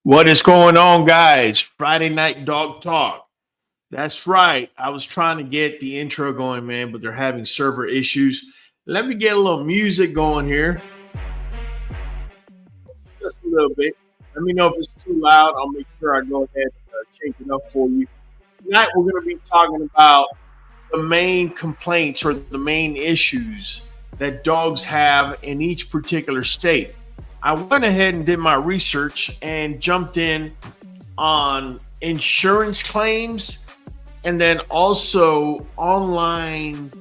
What is going on, guys? Friday night dog talk. That's right. I was trying to get the intro going, man, but they're having server issues. Let me get a little music going here. Just a little bit. Let me know if it's too loud. I'll make sure I go ahead and change it up for you. Tonight, we're going to be talking about the main complaints or the main issues that dogs have in each particular state. I went ahead and did my research and jumped in on insurance claims and then also online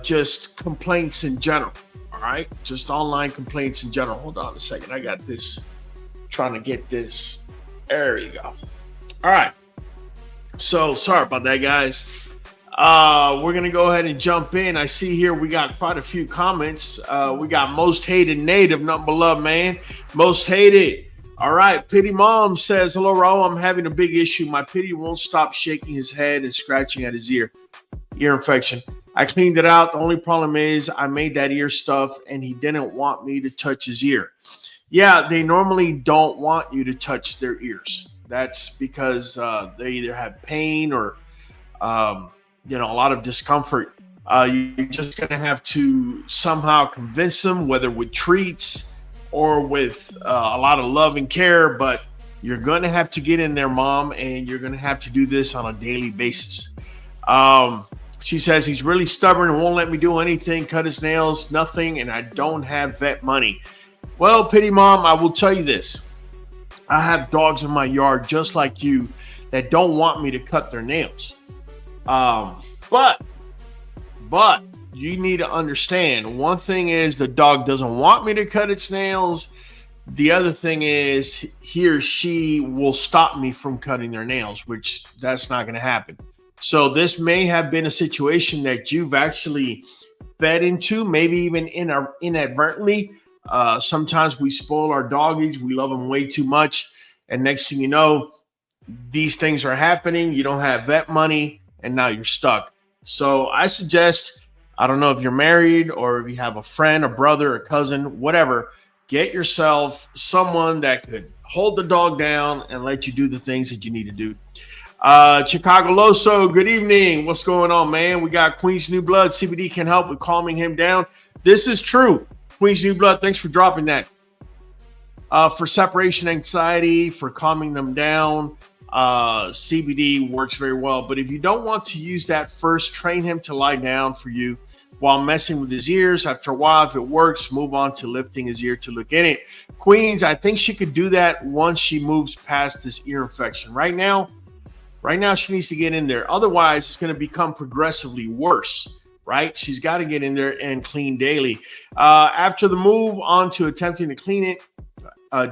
just complaints in general. All right, just online complaints in general. Hold on a second. I got this, trying to get this. There you go. All right. So sorry about that, guys. We're going to go ahead and jump in. I see here we got quite a few comments. We got most hated native, nothing but love, man. Most hated. All right. Pity Mom says, hello, Raul. I'm having a big issue. My Pity won't stop shaking his head and scratching at his ear infection. I cleaned it out. The only problem is I made that ear stuff and he didn't want me to touch his ear. Yeah, they normally don't want you to touch their ears. That's because they either have pain or a lot of discomfort. You're just going to have to somehow convince them, whether with treats or with a lot of love and care, but you're going to have to get in there, Mom, and you're going to have to do this on a daily basis. She says he's really stubborn and won't let me do anything, cut his nails, nothing, and I don't have vet money. Well, Pity Mom, I will tell you this. I have dogs in my yard just like you that don't want me to cut their nails. But you need to understand, one thing is the dog doesn't want me to cut its nails. The other thing is he or she will stop me from cutting their nails, which that's not going to happen. So this may have been a situation that you've actually fed into, maybe even inadvertently. Sometimes we spoil our doggies. We love them way too much. And next thing you know, these things are happening. You don't have vet money and now you're stuck. So I suggest, I don't know if you're married or if you have a friend, a brother, a cousin, whatever, get yourself someone that could hold the dog down and let you do the things that you need to do. Chicago Loso, good evening. What's going on, man? We got Queen's New Blood. CBD can help with calming him down. This is true. Queen's New Blood, thanks for dropping that. For separation anxiety, for calming them down, CBD works very well. But if you don't want to use that first, train him to lie down for you while messing with his ears. After a while, if it works, move on to lifting his ear to look in it. Queens, I think she could do that once she moves past this ear infection. Right now, she needs to get in there. Otherwise, it's going to become progressively worse, right? She's got to get in there and clean daily. After the move on to attempting to clean it,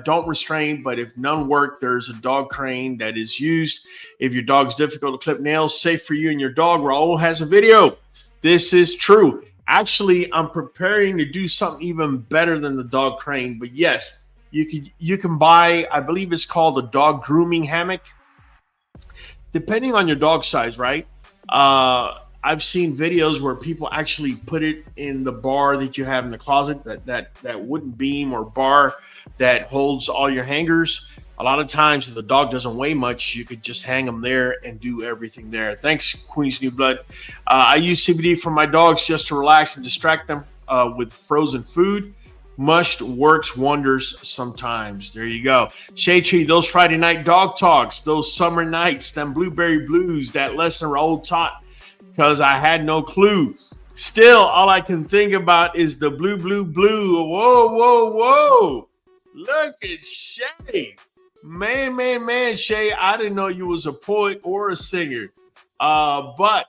don't restrain, but if none work, there's a dog crane that is used. If your dog's difficult to clip nails, safe for you and your dog. Raul has a video. This is true. Actually, I'm preparing to do something even better than the dog crane. But yes, you can buy, I believe it's called a dog grooming hammock. Depending on your dog size, right? I've seen videos where people actually put it in the bar that you have in the closet, that wooden beam or bar that holds all your hangers. A lot of times, if the dog doesn't weigh much, you could just hang them there and do everything there. Thanks, Queen's New Blood. I use CBD for my dogs just to relax and distract them with frozen food. MUSH works wonders sometimes. There you go. Shade Tree, those Friday night dog talks, those summer nights, them blueberry blues, that lesson Raul taught, because I had no clue. Still, all I can think about is the blue, blue, blue. Whoa, whoa, whoa. Look at Shay. Man, Shay, I didn't know you was a poet or a singer. But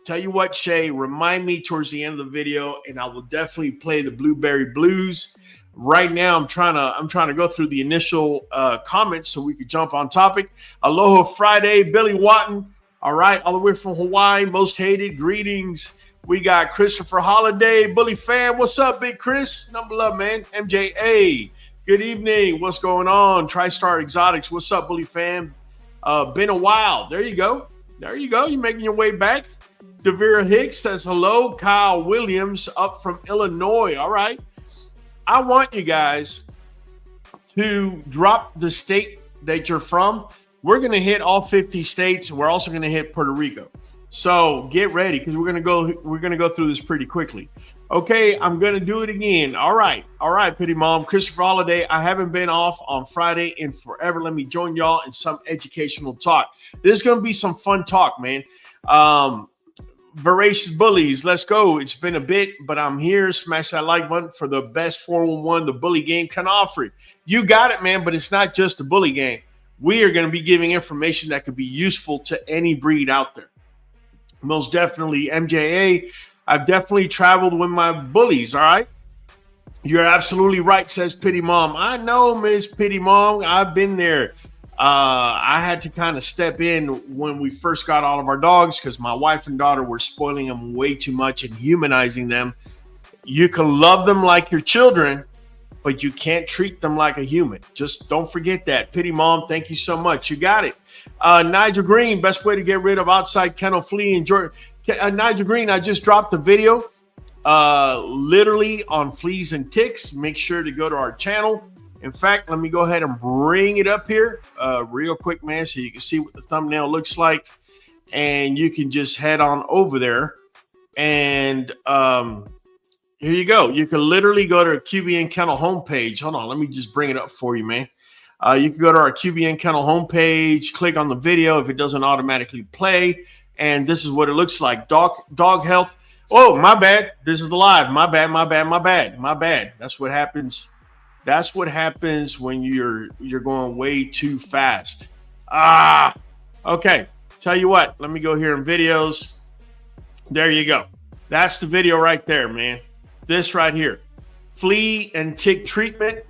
tell you what, Shay, remind me towards the end of the video, and I will definitely play the Blueberry Blues. Right now, I'm trying to go through the initial comments so we could jump on topic. Aloha Friday, Billy Watton. All right, all the way from Hawaii, most hated. Greetings. We got Christopher Holiday, Bully Fan. What's up, Big Chris? Number love, man. MJA. Good evening. What's going on? TriStar Exotics. What's up, Bully Fan? Been a while. There you go. You're making your way back. Devera Hicks says hello. Kyle Williams up from Illinois. All right. I want you guys to drop the state that you're from. We're going to hit all 50 states, and we're also going to hit Puerto Rico. So get ready, because we're going to go through this pretty quickly. Okay, I'm going to do it again. All right, Pity Mom, Christopher Holiday. I haven't been off on Friday in forever. Let me join y'all in some educational talk. This is going to be some fun talk, man. Voracious Bullies, let's go. It's been a bit, but I'm here. Smash that like button for the best 411, the bully game can offer. You got it, man, but it's not just a bully game. We are going to be giving information that could be useful to any breed out there. Most definitely MJA. I've definitely traveled with my bullies, all right? You're absolutely right, says Pity Mom. I know, Miss Pity Mom. I've been there. I had to kind of step in when we first got all of our dogs because my wife and daughter were spoiling them way too much and humanizing them. You can love them like your children, but you can't treat them like a human. Just don't forget that. Pity Mom, thank you so much. You got it. Nigel Green, best way to get rid of outside kennel flea and Nigel Green, I just dropped the video literally on fleas and ticks. Make sure to go to our channel. In fact, let me go ahead and bring it up here real quick, man, so you can see what the thumbnail looks like. And you can just head on over there. And here you go. You can literally go to our QBN Kennel homepage. Hold on, let me just bring it up for you, man. You can go to our QBN Kennel homepage, click on the video if it doesn't automatically play. And this is what it looks like. Dog health. Oh, my bad. This is the live. My bad. That's what happens. That's what happens when you're going way too fast. Okay. Tell you what, let me go here in videos. There you go. That's the video right there, man. This right here. Flea and tick treatment.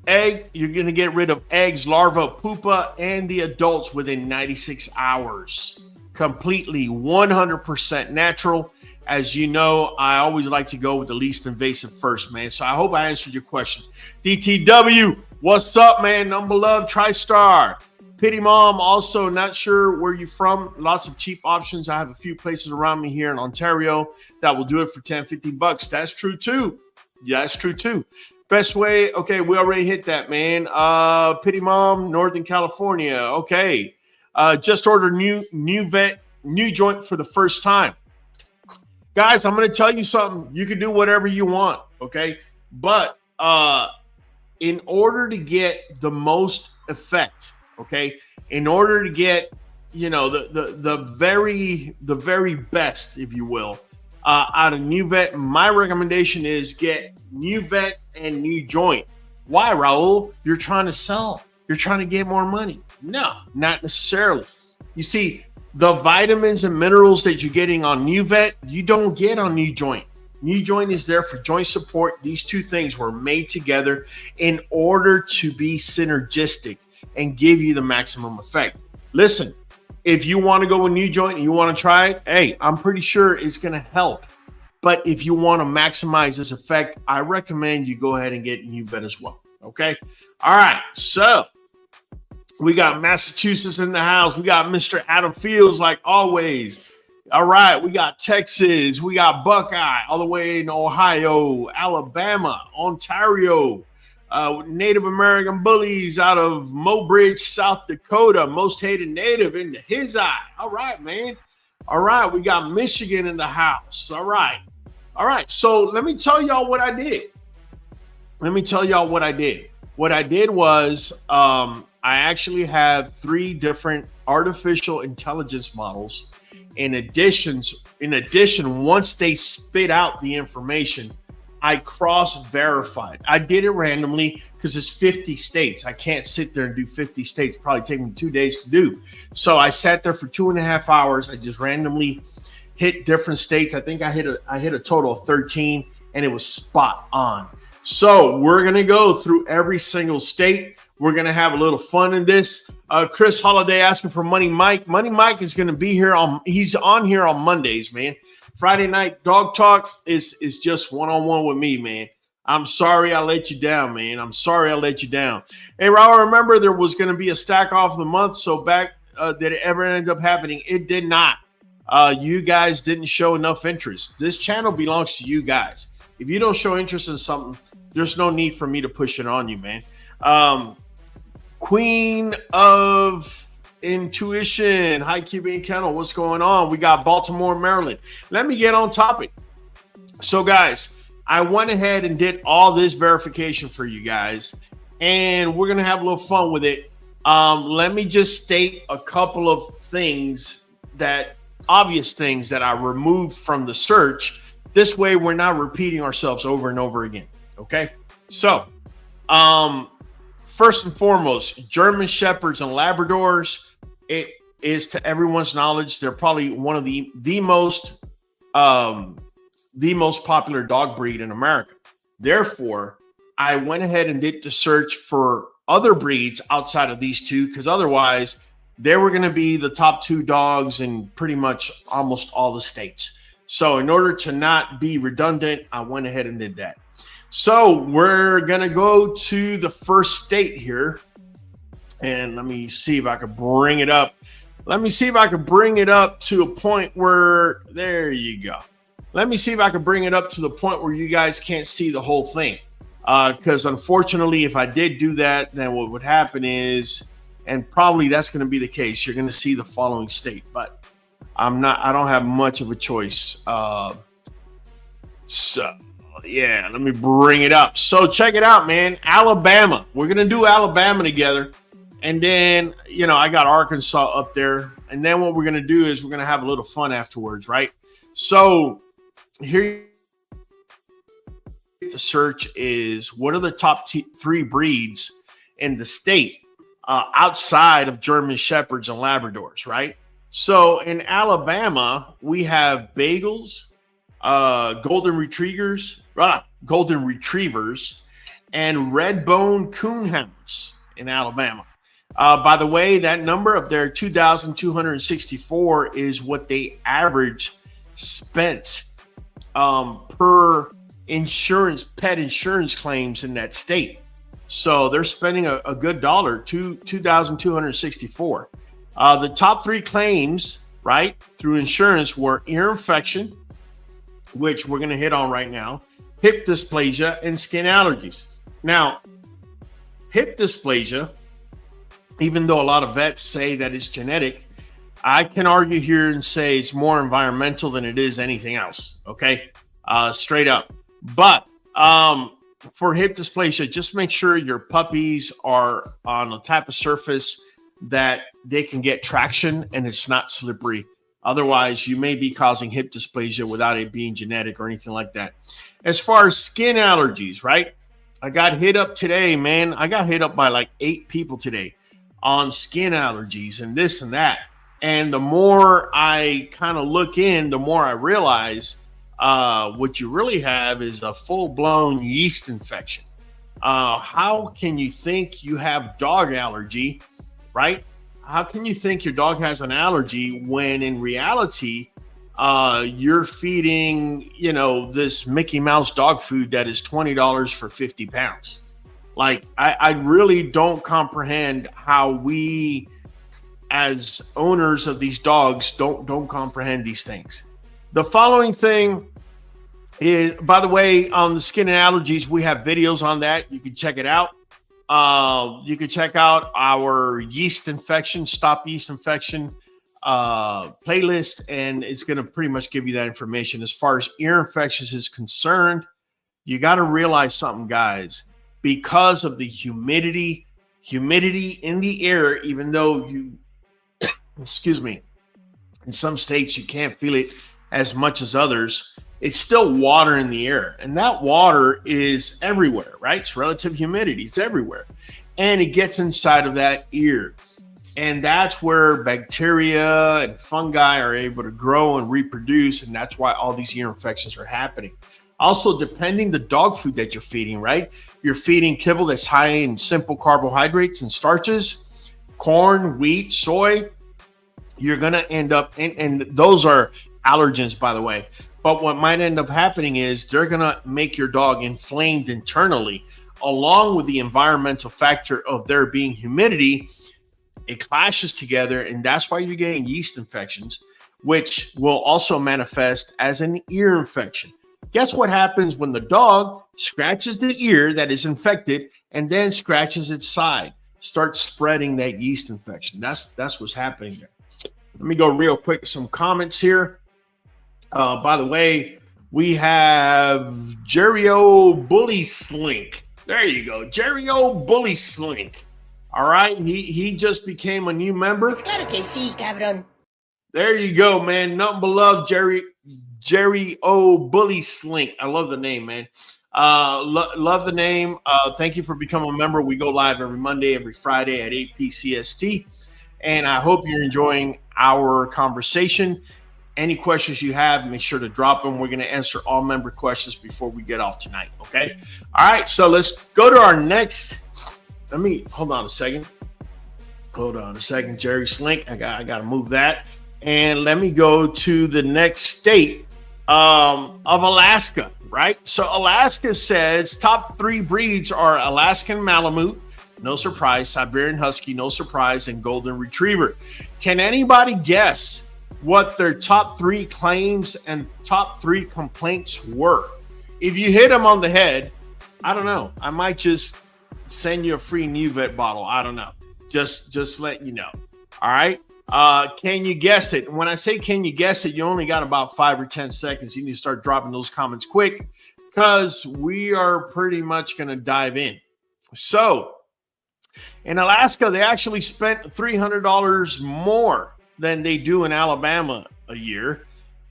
Egg, you're going to get rid of eggs, larvae, pupa, and the adults within 96 hours. Completely 100% natural. As you know, I always like to go with the least invasive first, man. So I hope I answered your question. DTW, what's up, man? Number love, TriStar. Pity Mom, also not sure where you're from. Lots of cheap options. I have a few places around me here in Ontario that will do it for 10, 15 bucks. That's true too. Yeah, that's true too. Best way. Okay, we already hit that, man. Pity Mom, Northern California. Okay. Just ordered Nuvet NuJoint for the first time. Guys, I'm going to tell you something. You can do whatever you want, okay? But in order to get the most effect, okay, in order to get, you know, the very best, if you will, out of Nuvet, my recommendation is get Nuvet and NuJoint. Why, Raul? You're trying to sell. You're trying to get more money. No, not necessarily. You see, the vitamins and minerals that you're getting on Nuvet, you don't get on NuJoint. NuJoint is there for joint support. These two things were made together in order to be synergistic and give you the maximum effect. Listen, if you want to go with NuJoint and you want to try it, hey, I'm pretty sure it's going to help. But if you want to maximize this effect, I recommend you go ahead and get Nuvet as well. Okay? All right. So we got Massachusetts in the house. We got Mr. Adam Fields, like always. All right. We got Texas. We got Buckeye all the way in Ohio, Alabama, Ontario. Native American bullies out of Mobridge, South Dakota. Most hated native in his eye. All right, man. All right. We got Michigan in the house. All right. All right. So let me tell y'all what I did. What I did was I actually have 3 different artificial intelligence models. In addition, once they spit out the information, I cross-verified. I did it randomly because it's 50 states. I can't sit there and do 50 states. Probably take me 2 days to do. So I sat there for 2.5 hours. I just randomly hit different states. I think I hit a total of 13, and it was spot on. So we're going to go through every single state. We're going to have a little fun in this. Chris Holiday asking for Money Mike. Money Mike is going to be here he's on here on Mondays, man. Friday night dog talk is just one-on-one with me, man. I'm sorry I let you down, man. I'm sorry I let you down. Hey, Raul, remember there was going to be a stack off of the month. So back, did it ever end up happening? It did not. You guys didn't show enough interest. This channel belongs to you guys. If you don't show interest in something, there's no need for me to push it on you, man. Queen of Intuition, High Cuban Kennel, what's going on? We got Baltimore, Maryland. Let me get on topic. So, guys, I went ahead and did all this verification for you guys, and we're going to have a little fun with it. Let me just state a couple of things obvious things that I removed from the search. This way, we're not repeating ourselves over and over again. Okay. So, first and foremost, German Shepherds and Labradors, it is to everyone's knowledge, they're probably one of the most popular dog breed in America. Therefore, I went ahead and did the search for other breeds outside of these two, because otherwise they were going to be the top 2 dogs in pretty much almost all the states. So in order to not be redundant, I went ahead and did that. So we're going to go to the first state here. And let me see if I can bring it up. Let me see if I can bring it up to a point where, there you go. Let me see if I can bring it up to the point where you guys can't see the whole thing. Because unfortunately, if I did do that, then what would happen is, and probably that's going to be the case, you're going to see the following state. But I don't have much of a choice. So yeah, let me bring it up. So check it out, man. Alabama. We're going to do Alabama together. And then, I got Arkansas up there. And then what we're going to do is we're going to have a little fun afterwards, right? So here, the search is, what are the top 3 breeds in the state outside of German Shepherds and Labradors, right? So in Alabama, we have Bagels, Golden Retrievers, and Red-Bone Coonhounds in Alabama. By the way, that number up there, 2,264, is what they average spent per pet insurance claims in that state. So they're spending a good dollar, 2,264. The top 3 claims, right, through insurance were ear infection, which we're going to hit on right now, hip dysplasia, and skin allergies. Now, hip dysplasia, even though a lot of vets say that it's genetic, I can argue here and say it's more environmental than it is anything else. Okay. Straight up. But, for hip dysplasia, just make sure your puppies are on a type of surface that they can get traction and it's not slippery. Otherwise, you may be causing hip dysplasia without it being genetic or anything like that. As far as skin allergies, right? I got hit up today, man. I got hit up by like 8 people today on skin allergies and this and that. And the more I kind of look in, the more I realize what you really have is a full-blown yeast infection. How can you think you have dog allergy, right? How can you think your dog has an allergy when in reality, you're feeding, this Mickey Mouse dog food that is $20 for 50 pounds? Like, I really don't comprehend how we, as owners of these dogs, don't comprehend these things. The following thing is, by the way, on the skin and allergies, we have videos on that. You can check it out. You can check out our yeast infection, stop yeast infection playlist, and it's going to pretty much give you that information. As far as ear infections is concerned, you got to realize something, guys. Because of the humidity in the air, even though excuse me, in some states you can't feel it as much as others, it's still water in the air. And that water is everywhere, right? It's relative humidity. It's everywhere. And it gets inside of that ear. And that's where bacteria and fungi are able to grow and reproduce. And that's why all these ear infections are happening. Also, depending the dog food that you're feeding, right? You're feeding kibble that's high in simple carbohydrates and starches, corn, wheat, soy. You're going to end up, and those are allergens, by the way. But what might end up happening is they're going to make your dog inflamed internally, along with the environmental factor of there being humidity. It clashes together, and that's why you're getting yeast infections, which will also manifest as an ear infection. Guess what happens when the dog scratches the ear that is infected and then scratches its side, starts spreading that yeast infection. That's what's happening there. Let me go real quick to some comments here. By the way, we have Jerry O. Bully Slink. There you go, Jerry O. Bully Slink. All right, he just became a new member. It's claro que sí, cabrón. There you go, man. Nothing but love, Jerry O. Bully Slink. I love the name, man. Love the name. Thank you for becoming a member. We go live every Monday, every Friday at 8 p.m. And I hope you're enjoying our conversation. Any questions you have, make sure to drop them. We're going to answer all member questions before we get off tonight, okay? All right, so let's go to our next. Hold on a second. Jerry Slink. I got to move that. And let me go to the next state of Alaska, right? So Alaska says top 3 breeds are Alaskan Malamute, no surprise, Siberian Husky, no surprise, and Golden Retriever. Can anybody guess what their top 3 claims and top 3 complaints were? If you hit them on the head, I don't know. I might just send you a free Nuvet bottle. I don't know. Just let you know. All right. Can you guess it? When I say can you guess it, you only got about 5 or 10 seconds. You need to start dropping those comments quick because we are pretty much going to dive in. So in Alaska, they actually spent $300 more than they do in Alabama a year.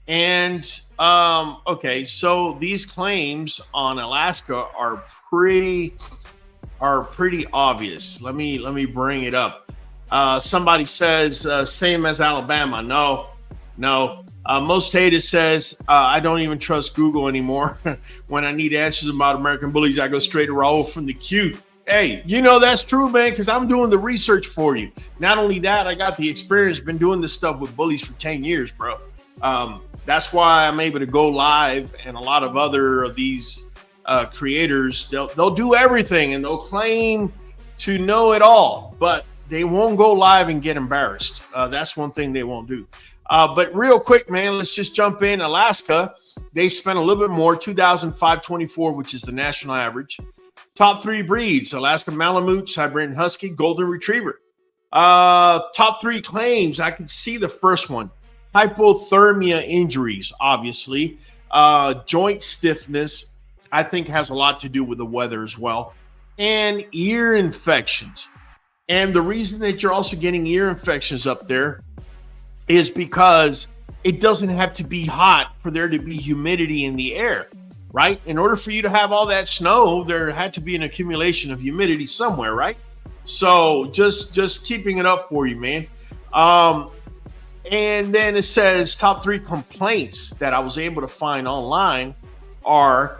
And okay, so these claims on Alaska are pretty obvious. Let me bring it up. Somebody says same as Alabama. No. Most hated says I don't even trust Google anymore. When I need answers about American bullies, I go straight to Raul from the Q. Hey, you know that's true, man, because I'm doing the research for you. Not only that, I got the experience, been doing this stuff with bullies for 10 years, bro. That's why I'm able to go live, and a lot of other of these creators, they'll do everything and they'll claim to know it all, but they won't go live and get embarrassed. That's one thing they won't do. But real quick, man, let's just jump in. Alaska, they spent a little bit more, $2,524, which is the national average. Top 3 breeds, Alaska Malamute, Siberian Husky, Golden Retriever. Top 3 claims, I can see the first one. Hypothermia injuries, obviously. Joint stiffness, I think has a lot to do with the weather as well. And ear infections. And the reason that you're also getting ear infections up there is because it doesn't have to be hot for there to be humidity in the air, right? In order for you to have all that snow, there had to be an accumulation of humidity somewhere, right? So just keeping it up for you, man. And then it says top 3 complaints that I was able to find online are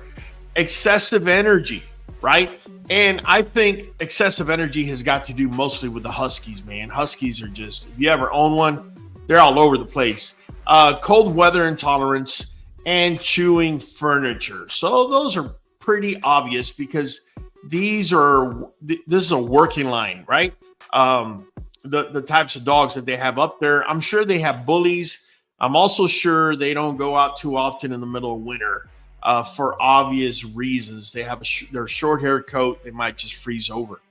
excessive energy, right? And I think excessive energy has got to do mostly with the Huskies, man. Huskies are just, if you ever own one, they're all over the place. Cold weather intolerance and chewing furniture. So those are pretty obvious because this is a working line, right? The types of dogs that they have up there. I'm sure they have bullies. I'm also sure they don't go out too often in the middle of winter for obvious reasons. They have their short hair coat. They might just freeze over.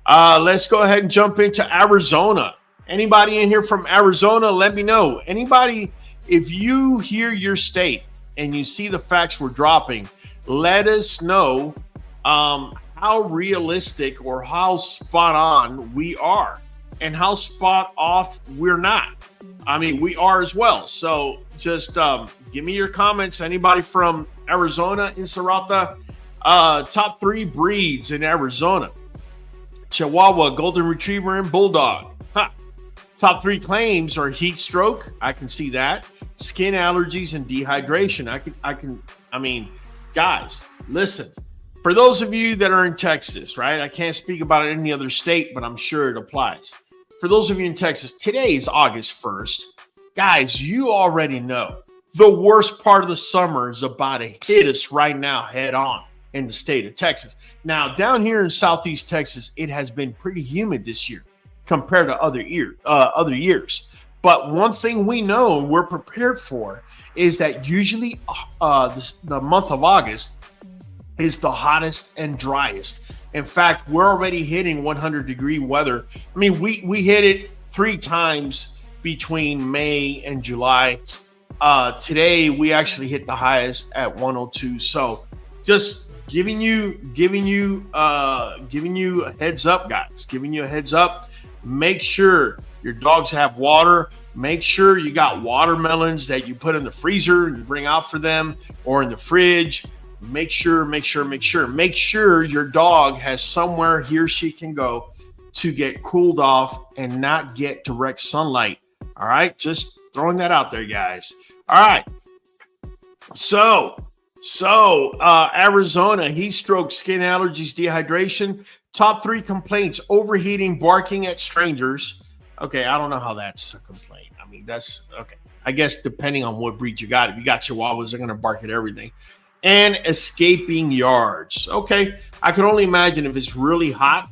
Let's go ahead and jump into Arizona. Anybody in here from Arizona, let me know. Anybody, if you hear your state and you see the facts we're dropping, let us know how realistic or how spot on we are and how spot off we're not. I mean, we are as well. So just give me your comments. Anybody from Arizona, Enserata, top 3 breeds in Arizona: Chihuahua, Golden Retriever, and Bulldog. Top 3 claims are heat stroke. I can see that. Skin allergies and dehydration. I mean, guys, listen. For those of you that are in Texas, right? I can't speak about any other state, but I'm sure it applies. For those of you in Texas, today is August 1st. Guys, you already know the worst part of the summer is about to hit us right now head on in the state of Texas. Now, down here in Southeast Texas, it has been pretty humid this year compared to other years. But one thing we know and we're prepared for is that usually the month of August is the hottest and driest. In fact, we're already hitting 100-degree weather. I mean, we hit it 3 times between May and July. Today we actually hit the highest at 102. So just giving you a heads up, guys. Giving you a heads up. Make sure your dogs have water. Make sure you got watermelons that you put in the freezer and you bring out for them, or in the fridge. Make sure your dog has somewhere he or she can go to get cooled off and not get direct sunlight. All right, just throwing that out there, guys. All right. So Arizona, heat stroke, skin allergies, dehydration. Top 3 complaints: overheating, barking at strangers. Okay, I don't know how that's a complaint. I mean, that's okay. I guess depending on what breed you got. If you got Chihuahuas, they're going to bark at everything. And escaping yards. Okay, I can only imagine if it's really hot,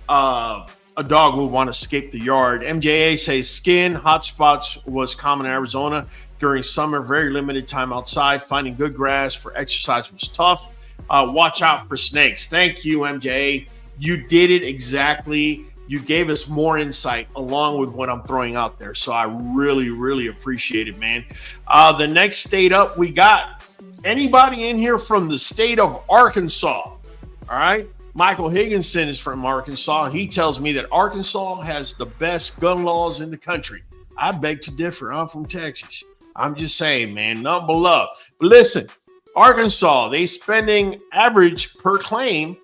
a dog would want to escape the yard. MJA says skin, hot spots was common in Arizona during summer. Very limited time outside. Finding good grass for exercise was tough. Watch out for snakes. Thank you, MJA. You did it exactly. You gave us more insight along with what I'm throwing out there. So I really, really appreciate it, man. The next state up, we got anybody in here from the state of Arkansas? All right. Michael Higginson is from Arkansas. He tells me that Arkansas has the best gun laws in the country. I beg to differ. I'm from Texas. I'm just saying, man, nothing but love. But listen, Arkansas, they spending average per claim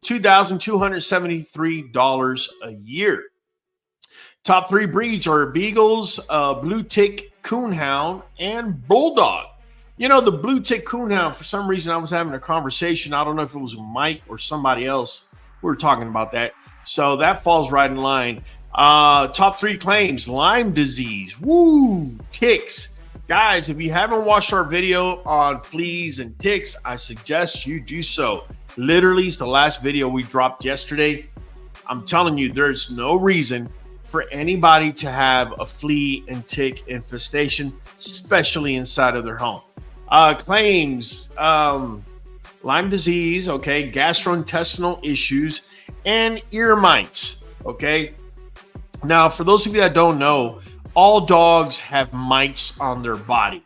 $2,273 a year. Top 3 breeds are Beagles, Blue Tick Coonhound, and Bulldog. You know, the Blue Tick Coonhound, for some reason, I was having a conversation. I don't know if it was Mike or somebody else. We were talking about that. So that falls right in line. Top 3 claims: Lyme disease, ticks. Guys, if you haven't watched our video on fleas and ticks, I suggest you do so. Literally, it's the last video we dropped yesterday. I'm telling you, there's no reason for anybody to have a flea and tick infestation, especially inside of their home. Claims, Lyme disease, okay, gastrointestinal issues, and ear mites, okay? Now, for those of you that don't know, all dogs have mites on their body.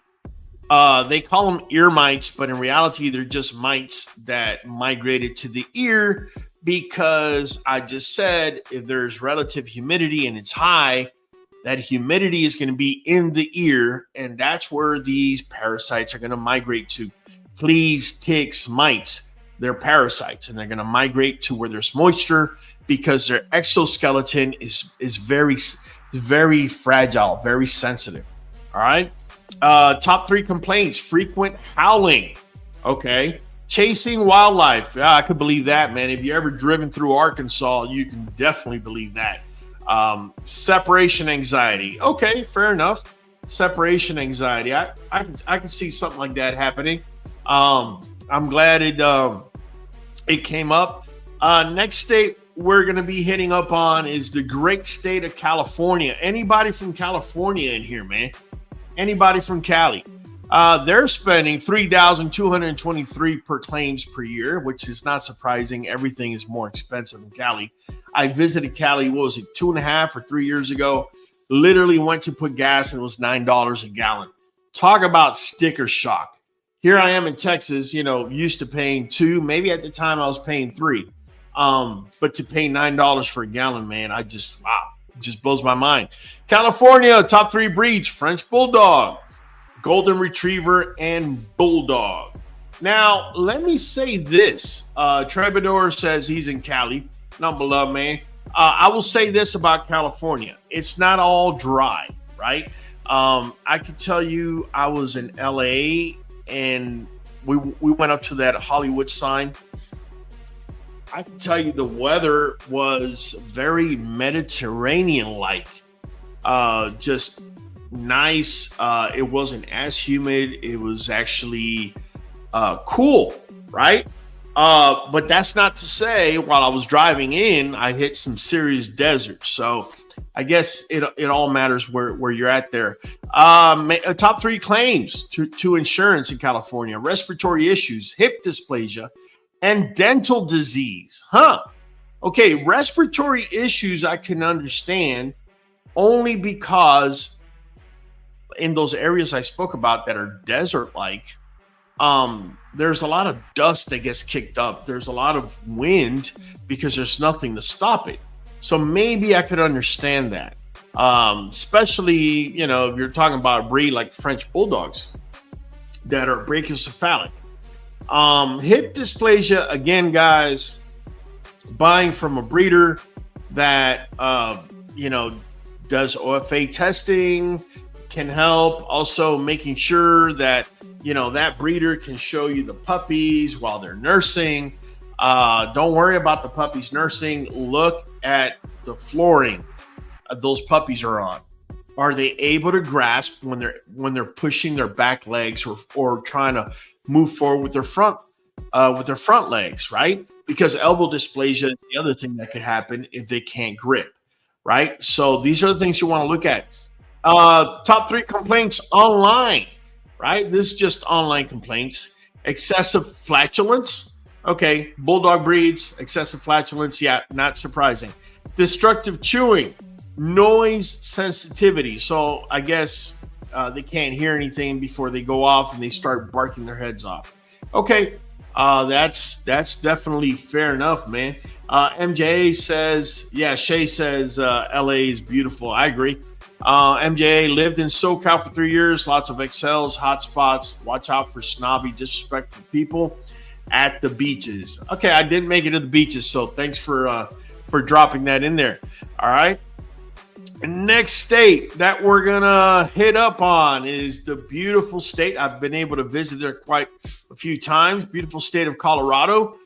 They call them ear mites, but in reality, they're just mites that migrated to the ear because I just said if there's relative humidity and it's high, that humidity is going to be in the ear, and that's where these parasites are going to migrate to. Fleas, ticks, mites, they're parasites, and they're going to migrate to where there's moisture because their exoskeleton is very fragile, very sensitive. All right. Top 3 complaints: frequent howling. Okay. Chasing wildlife. I could believe that, man. If you ever driven through Arkansas, you can definitely believe that. Separation anxiety. Okay, fair enough. Separation anxiety. I can see something like that happening. I'm glad it came up. Next state we're going to be hitting up on is the great state of California. Anybody from California in here, man? Anybody from Cali? They're spending $3,223 per claims per year, which is not surprising. Everything is more expensive in Cali. I visited Cali, what was it, 2.5 or 3 years ago? Literally went to put gas and it was $9 a gallon. Talk about sticker shock. Here I am in Texas, you know, used to paying $2, maybe at the time I was paying $3. But to pay $9 for a gallon, man, wow, it just blows my mind. California, top 3 breeds: French Bulldog, Golden Retriever, and Bulldog. Now, let me say this. Trebador says he's in Cali. Number love, man. I will say this about California. It's not all dry, right? I can tell you I was in LA and we went up to that Hollywood sign. I can tell you the weather was very Mediterranean-like. Just nice. It wasn't as humid. It was actually cool, right? But that's not to say while I was driving in, I hit some serious desert. So I guess it all matters where you're at there. Top 3 claims to insurance in California: respiratory issues, hip dysplasia, and dental disease. Okay, respiratory issues I can understand only because in those areas I spoke about that are desert-like, there's a lot of dust that gets kicked up. There's a lot of wind because there's nothing to stop it. So maybe I could understand that. Especially, you know, if you're talking about a breed like French Bulldogs that are brachycephalic. Hip dysplasia, again, guys, buying from a breeder that, you know, does OFA testing can help. Also making sure that, you know, that breeder can show you the puppies while they're nursing. Don't worry about the puppies nursing. Look at the flooring those puppies are on. Are they able to grasp when they're pushing their back legs or trying to move forward with their front legs, right? Because elbow dysplasia is the other thing that could happen if they can't grip, right? So these are the things you want to look at. Top 3 complaints online, right? This is just online complaints. Excessive flatulence. Okay, Bulldog breeds, excessive flatulence. Yeah, not surprising. Destructive chewing. Noise sensitivity. So I guess they can't hear anything before they go off and they start barking their heads off. Okay, that's definitely fair enough, man. MJA says, yeah, Shay says LA is beautiful. I agree. MJA lived in SoCal for 3 years. Lots of excels, hot spots. Watch out for snobby, disrespectful people at the beaches. Okay, I didn't make it to the beaches, so thanks for dropping that in there. All right. Next state that we're gonna hit up on is the beautiful state. I've been able to visit there quite a few times. Beautiful state of Colorado.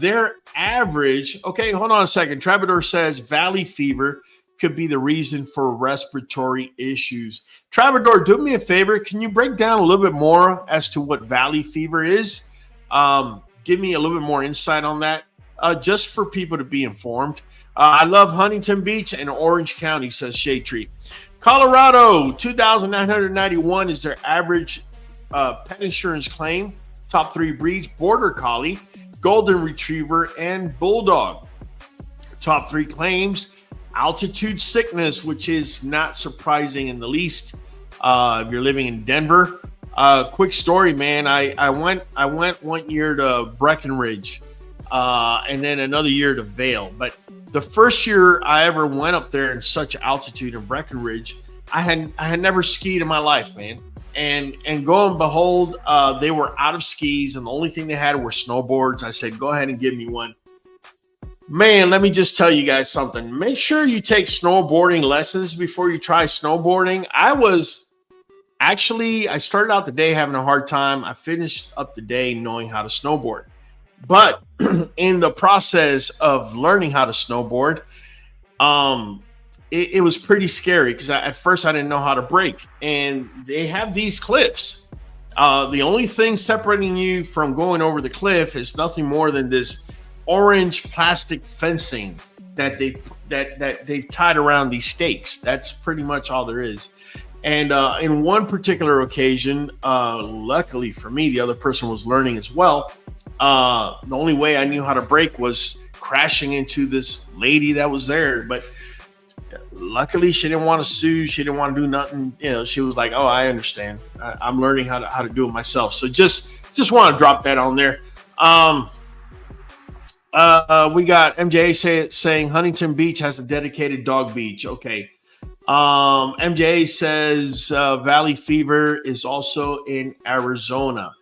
Their average, okay, hold on a second. Travador says valley fever could be the reason for respiratory issues. Travador, do me a favor. Can you break down a little bit more as to what valley fever is? Give me a little bit more insight on that, just for people to be informed. I love Huntington Beach and Orange County, says Shade Tree. Colorado, 2,991 is their average pet insurance claim. Top 3 breeds, Border Collie, Golden Retriever, and Bulldog. Top 3 claims, altitude sickness, which is not surprising in the least if you're living in Denver. Quick story, man. I went 1 year to Breckenridge and then another year to Vail. But the first year I ever went up there in such altitude in Breckenridge, I had never skied in my life, man. And lo and behold, they were out of skis, and the only thing they had were snowboards. I said, go ahead and give me one. Man, let me just tell you guys something. Make sure you take snowboarding lessons before you try snowboarding. I started out the day having a hard time. I finished up the day knowing how to snowboard. But in the process of learning how to snowboard, it was pretty scary because at first I didn't know how to brake. And they have these cliffs. The only thing separating you from going over the cliff is nothing more than this orange plastic fencing that they've tied around these stakes. That's pretty much all there is. And in one particular occasion, luckily for me, the other person was learning as well. The only way I knew how to brake was crashing into this lady that was there. But luckily, she didn't want to sue. She didn't want to do nothing. You know, she was like, "Oh, I understand. I'm learning how to do it myself." So just want to drop that on there. We got MJ saying Huntington Beach has a dedicated dog beach. Okay. MJ says Valley Fever is also in Arizona.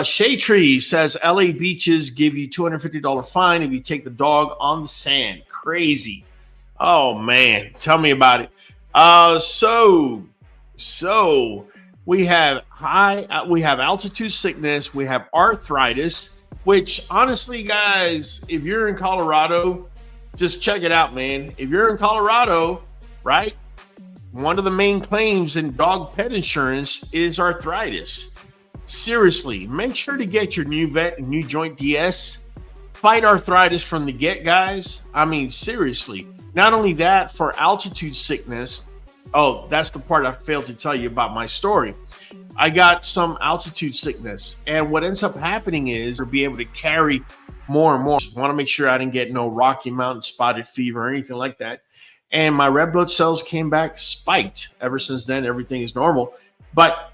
Shade Tree says LA beaches give you $250 fine if you take the dog on the sand. Crazy. Oh man, tell me about it. So we have altitude sickness, we have arthritis, which honestly, guys, if you're in Colorado, just check it out, man. If you're in Colorado, right? One of the main claims in dog pet insurance is arthritis. Seriously, make sure to get your Nuvet NuJoint DS. Fight arthritis from the get, guys. I mean, seriously. Not only that, for altitude sickness. Oh, that's the part I failed to tell you about my story. I got some altitude sickness, and what ends up happening is to be able to carry more and more. Want to make sure I didn't get no Rocky Mountain spotted fever or anything like that. And my red blood cells came back spiked. Ever since then, everything is normal. But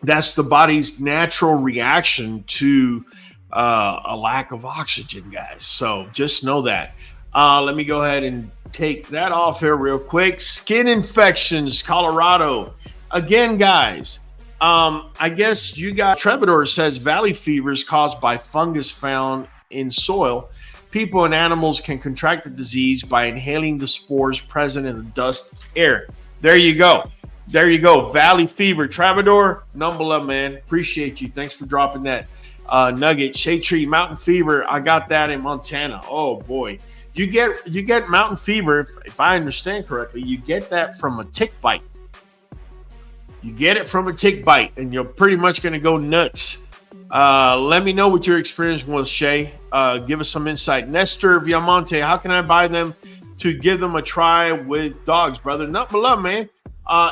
that's the body's natural reaction to a lack of oxygen, guys. So just know that. Let me go ahead and take that off here real quick. Skin infections, Colorado. Again, guys, I guess you got Trevador says valley fever is caused by fungus found in soil. People and animals can contract the disease by inhaling the spores present in the dust air. There you go. There you go. Valley fever. Trevador, number man. Appreciate you. Thanks for dropping that nugget. Shade tree, mountain fever. I got that in Montana. Oh boy. You get mountain fever, if I understand correctly, you get that from a tick bite. You get it from a tick bite, and you're pretty much going to go nuts. Let me know what your experience was, Shay. Give us some insight. Nestor Viamonte, how can I buy them to give them a try with dogs, brother? Nothing but love, man.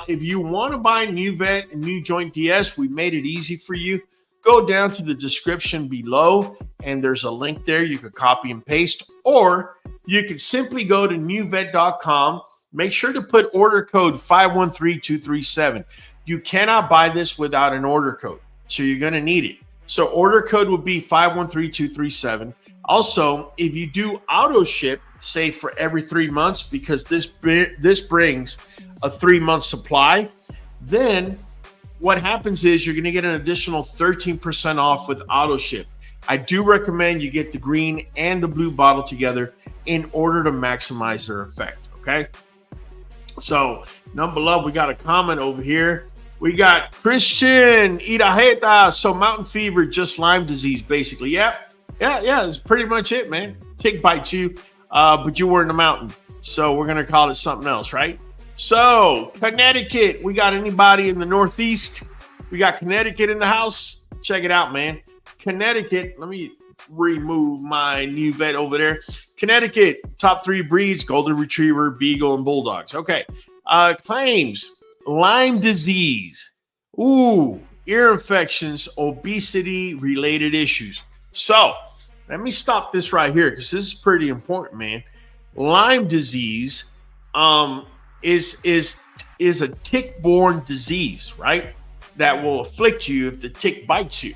If you want to buy Nuvet NuJoint DS, we made it easy for you. Go down to the description below, and there's a link there. You could copy and paste, or you can simply go to nuvet.com. Make sure to put order code 513237. You cannot buy this without an order code, so you're going to need it. So order code would be 513237. Also, if you do auto ship, say for every 3 months, because this brings a 3-month supply, then what happens is you're going to get an additional 13% off with auto ship. I do recommend you get the green and the blue bottle together in order to maximize their effect. Okay. So, number love, we got a comment over here. We got Christian Iraheta. So, mountain fever, just Lyme disease, basically. Yeah. That's pretty much it, man. Tick bites you, but you were in the mountain. So, we're going to call it something else, right? So, Connecticut. We got anybody in the Northeast? We got Connecticut in the house. Check it out, man. Connecticut. Let me remove my Nuvet over there. Connecticut, top 3 breeds: Golden Retriever, Beagle, and Bulldogs. Okay. Claims: Lyme disease. Ooh, ear infections, obesity-related issues. So, let me stop this right here because this is pretty important, man. Lyme disease is a tick-borne disease, right? That will afflict you if the tick bites you.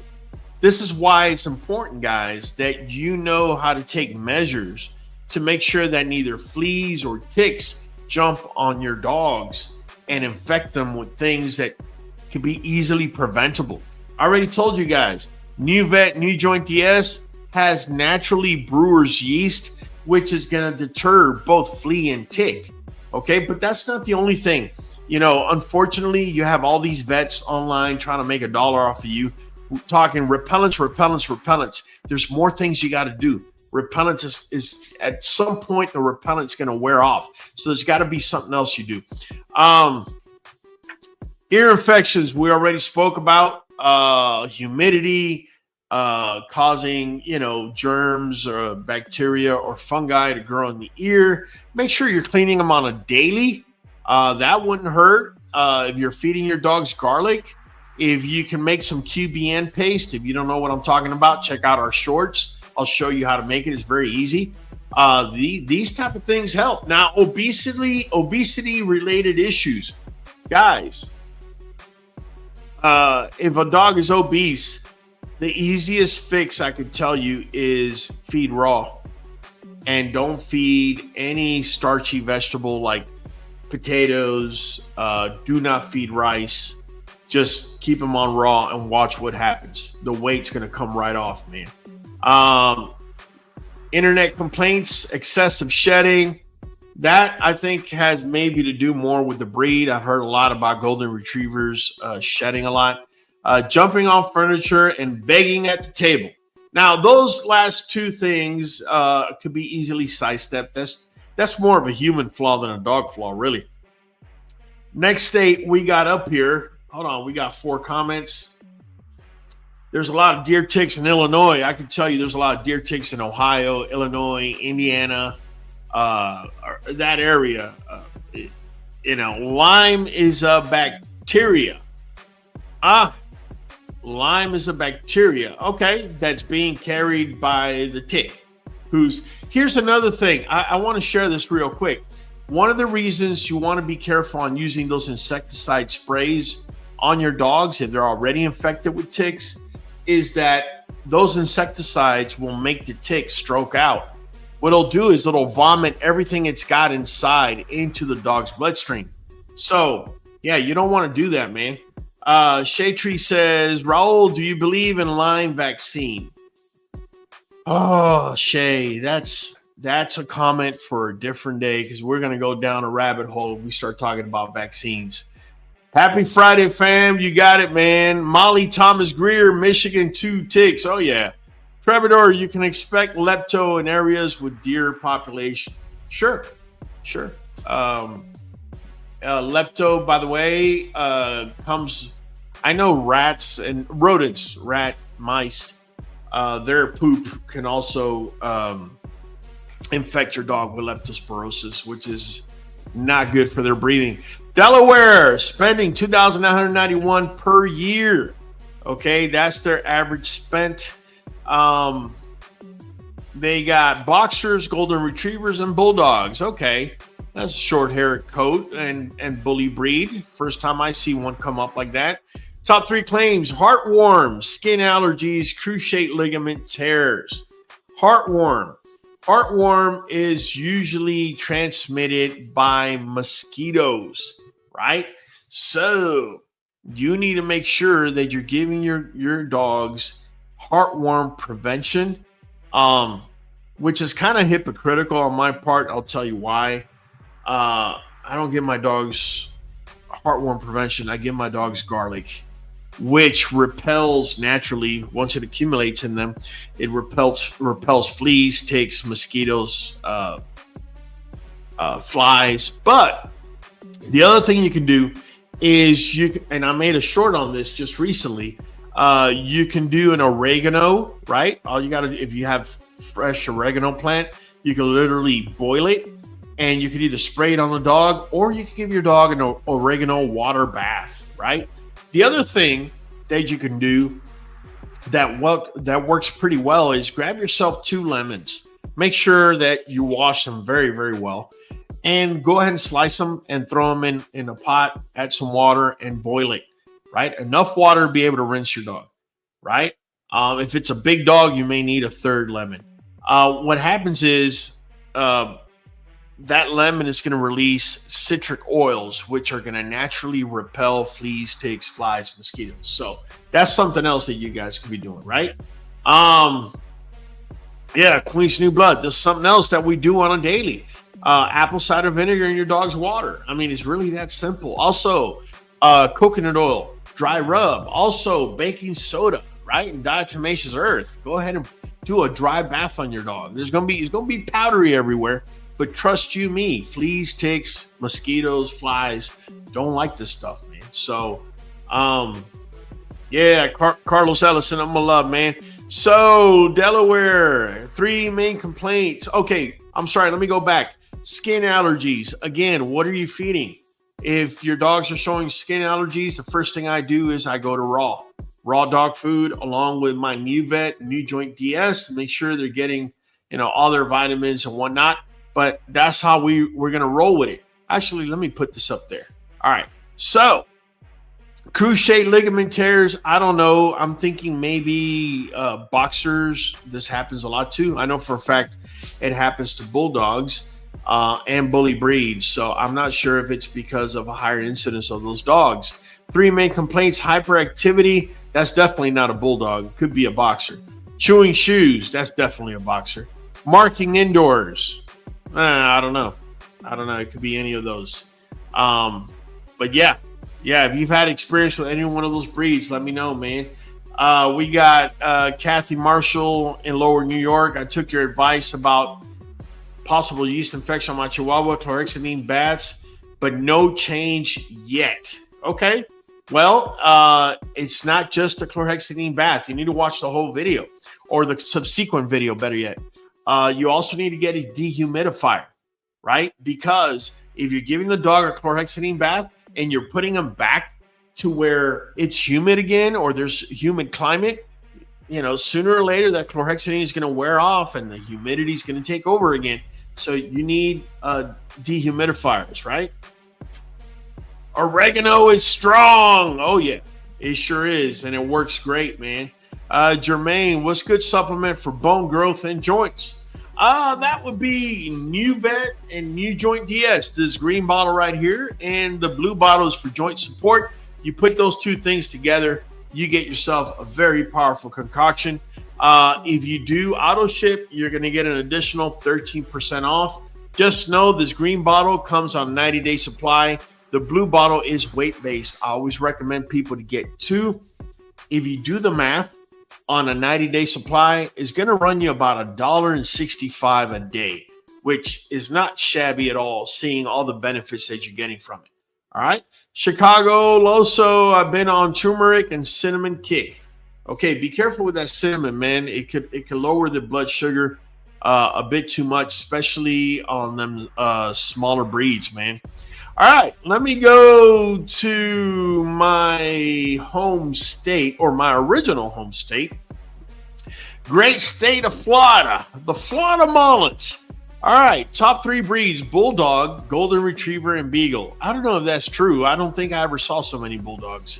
This is why it's important, guys, that you know how to take measures to make sure that neither fleas or ticks jump on your dogs and infect them with things that can be easily preventable. I already told you guys, Nuvet NuJoint DS has naturally brewer's yeast, which is going to deter both flea and tick. Okay, but that's not the only thing. You know, unfortunately, you have all these vets online trying to make $1 off of you. We're talking repellents. There's more things you got to do. Repellent is at some point the repellent's going to wear off. So there's got to be something else you do. Ear infections, we already spoke about. Humidity causing, germs or bacteria or fungi to grow in the ear. Make sure you're cleaning them on a daily. That wouldn't hurt. If you're feeding your dogs garlic, if you can make some QBN paste, if you don't know what I'm talking about, check out our shorts. I'll show you how to make it. It's very easy. These type of things help. Now, obesity related issues, guys. If a dog is obese, the easiest fix I could tell you is feed raw, and don't feed any starchy vegetable like potatoes. Do not feed rice. Just keep them on raw and watch what happens. The weight's going to come right off, man. Internet complaints, excessive shedding. That, I think, has maybe to do more with the breed. I've heard a lot about golden retrievers shedding a lot. Jumping on furniture and begging at the table. Now, those last two things could be easily sidestepped. That's more of a human flaw than a dog flaw, really. Next state we got up here. Hold on, we got 4 comments. There's a lot of deer ticks in Illinois. I can tell you there's a lot of deer ticks in Ohio, Illinois, Indiana, that area. Lyme is a bacteria. Lyme is a bacteria, okay, that's being carried by the tick. Here's another thing. I want to share this real quick. One of the reasons you want to be careful on using those insecticide sprays on your dogs if they're already infected with ticks is that those insecticides will make the tick stroke out. What it'll do is it'll vomit everything it's got inside into the dog's bloodstream. So, yeah, you don't want to do that, man. Shaytree says, Raul, do you believe in Lyme vaccine? Oh, Shay, that's a comment for a different day because we're going to go down a rabbit hole if we start talking about vaccines. Happy Friday, fam. You got it, man. Molly Thomas Greer, Michigan, 2 ticks. Oh, yeah. Trevor, you can expect lepto in areas with deer population. Sure. Lepto, by the way, comes, I know rats and rodents, mice, their poop can also infect your dog with leptospirosis, which is not good for their breathing. Delaware spending $2,991 per year. Okay, that's their average spent. They got boxers, golden retrievers, and bulldogs. Okay, that's a short-haired coat and bully breed. First time I see one come up like that. Top 3 claims: heartworm, skin allergies, cruciate ligament tears. Heartworm. Heartworm is usually transmitted by mosquitoes, right? So you need to make sure that you're giving your dogs heartworm prevention, which is kind of hypocritical on my part. I'll tell you why. I don't give my dogs heartworm prevention. I give my dogs garlic, which repels naturally. Once it accumulates in them, it repels fleas, ticks, mosquitoes, flies. But the other thing you can do is and I made a short on this just recently. You can do an oregano, right? All you got to, if you have fresh oregano plant, you can literally boil it, and you can either spray it on the dog, or you can give your dog an oregano water bath, right? The other thing that you can do that works pretty well is grab yourself 2 lemons. Make sure that you wash them very, very well, and go ahead and slice them and throw them in a pot, add some water, and boil it, right? Enough water to be able to rinse your dog, right? If it's a big dog, you may need a 3rd lemon. What happens is that lemon is going to release citric oils, which are going to naturally repel fleas, ticks, flies, mosquitoes. So that's something else that you guys could be doing, right? Yeah, Queen's New Blood. This is something else that we do on a daily. Apple cider vinegar in your dog's water. I mean, it's really that simple. Also, coconut oil, dry rub. Also, baking soda, right? And diatomaceous earth. Go ahead and do a dry bath on your dog. It's gonna be powdery everywhere. But trust you me, fleas, ticks, mosquitoes, flies don't like this stuff, man. So, yeah, Carlos Ellison, I'm gonna love, man. So, Delaware, 3 main complaints. Okay, I'm sorry, let me go back. Skin allergies. Again, what are you feeding? If your dogs are showing skin allergies, the first thing I do is I go to raw dog food along with my Nuvet NuJoint DS to make sure they're getting, all their vitamins and whatnot. But that's how we're going to roll with it. Actually, let me put this up there. All right. So, cruciate ligament tears, I don't know. I'm thinking maybe boxers. This happens a lot too. I know for a fact it happens to bulldogs and bully breeds. So, I'm not sure if it's because of a higher incidence of those dogs. 3 main complaints: hyperactivity. That's definitely not a bulldog. It could be a boxer. Chewing shoes. That's definitely a boxer. Marking indoors. I don't know. It could be any of those. But yeah, if you've had experience with any one of those breeds, let me know, man. We got Kathy Marshall in Lower New York. I took your advice about possible yeast infection on my Chihuahua, chlorhexidine baths, but no change yet. Okay. Well, it's not just a chlorhexidine bath. You need to watch the whole video, or the subsequent video, better yet. You also need to get a dehumidifier, right? Because if you're giving the dog a chlorhexidine bath and you're putting them back to where it's humid again or there's humid climate, sooner or later that chlorhexidine is going to wear off and the humidity is going to take over again. So you need dehumidifiers, right? Oregano is strong. Oh, yeah, it sure is. And it works great, man. Jermaine, what's good supplement for bone growth and joints? That would be Nuvet NuJoint DS, this green bottle right here. And the blue bottle is for joint support. You put those two things together, you get yourself a very powerful concoction. If you do auto ship, you're going to get an additional 13% off. Just know this green bottle comes on 90-day supply. The blue bottle is weight-based. I always recommend people to get two. If you do the math on a 90-day supply, it's going to run you about $1.65 a day, which is not shabby at all, seeing all the benefits that you're getting from it. All right. Chicago, Loso, I've been on turmeric and cinnamon kick. Okay, be careful with that cinnamon, man. It could lower the blood sugar a bit too much, especially on them smaller breeds, man. All right, let me go to my home state, or my original home state. Great state of Florida, the Florida Marlins. All right, top 3 breeds: Bulldog, Golden Retriever, and Beagle. I don't know if that's true. I don't think I ever saw so many Bulldogs.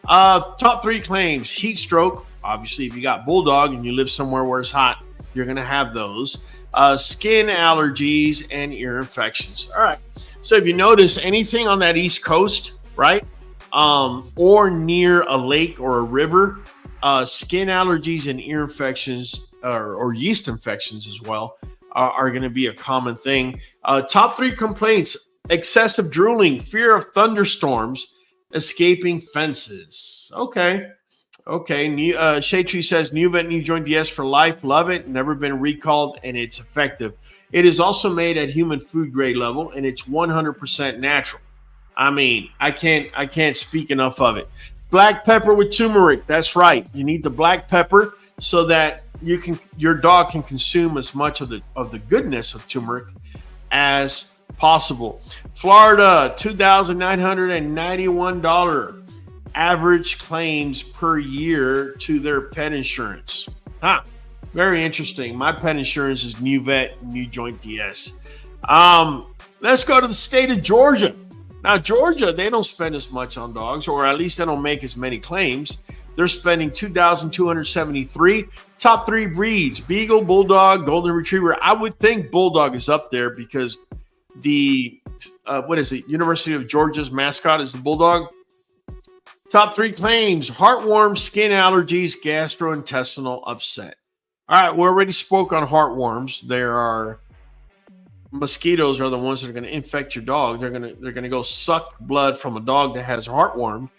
Top 3 claims: heat stroke. Obviously, if you got Bulldog and you live somewhere where it's hot, you're going to have those. Skin allergies and ear infections. All right. So if you notice anything on that East Coast, right, or near a lake or a river, skin allergies and ear infections or yeast infections as well are going to be a common thing. Top 3 complaints: excessive drooling, fear of thunderstorms, escaping fences. Okay. Shade Tree says Nuvet NuJoint DS for life. Love it. Never been recalled, and it's effective. It is also made at human food grade level, and it's 100% natural. I mean, I can't speak enough of it. Black pepper with turmeric. That's right. You need the black pepper so that your dog can consume as much of the goodness of turmeric as possible. Florida, $2,991 average claims per year to their pet insurance. Very interesting. My pet insurance is Nuvet NuJoint DS. Let's go to the state of Georgia. Now, Georgia, they don't spend as much on dogs, or at least they don't make as many claims. They're spending $2,273. Top 3 breeds: Beagle, Bulldog, Golden Retriever. I would think Bulldog is up there because the University of Georgia's mascot is the Bulldog. Top 3 claims: heartworm, skin allergies, gastrointestinal upset. All right, we already spoke on heartworms. Mosquitoes are the ones that are going to infect your dog. They're going to go suck blood from a dog that has heartworm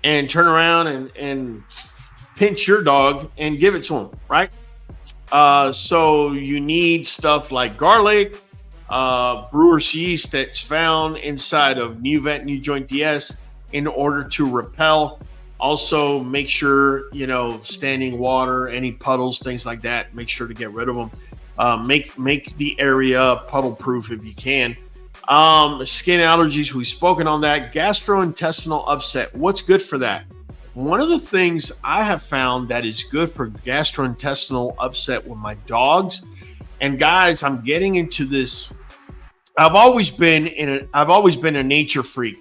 and turn around and pinch your dog and give it to him, right? So you need stuff like garlic, brewer's yeast that's found inside of Nuvet NuJoint DS in order to repel. Also, make sure, standing water, any puddles, things like that, make sure to get rid of them. Make the area puddle proof if you can. Skin allergies, we've spoken on that. Gastrointestinal upset, what's good for that? One of the things I have found that is good for gastrointestinal upset with my dogs, and guys, I'm getting into this. I've always been a nature freak.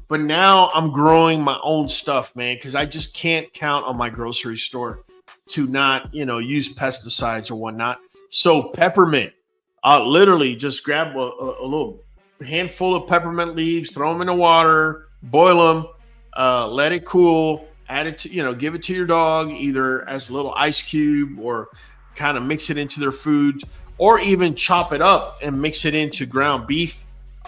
But now I'm growing my own stuff, man, because I just can't count on my grocery store to not, use pesticides or whatnot. So peppermint, literally just grab a little handful of peppermint leaves, throw them in the water, boil them, let it cool, add it to, give it to your dog either as a little ice cube or kind of mix it into their food, or even chop it up and mix it into ground beef.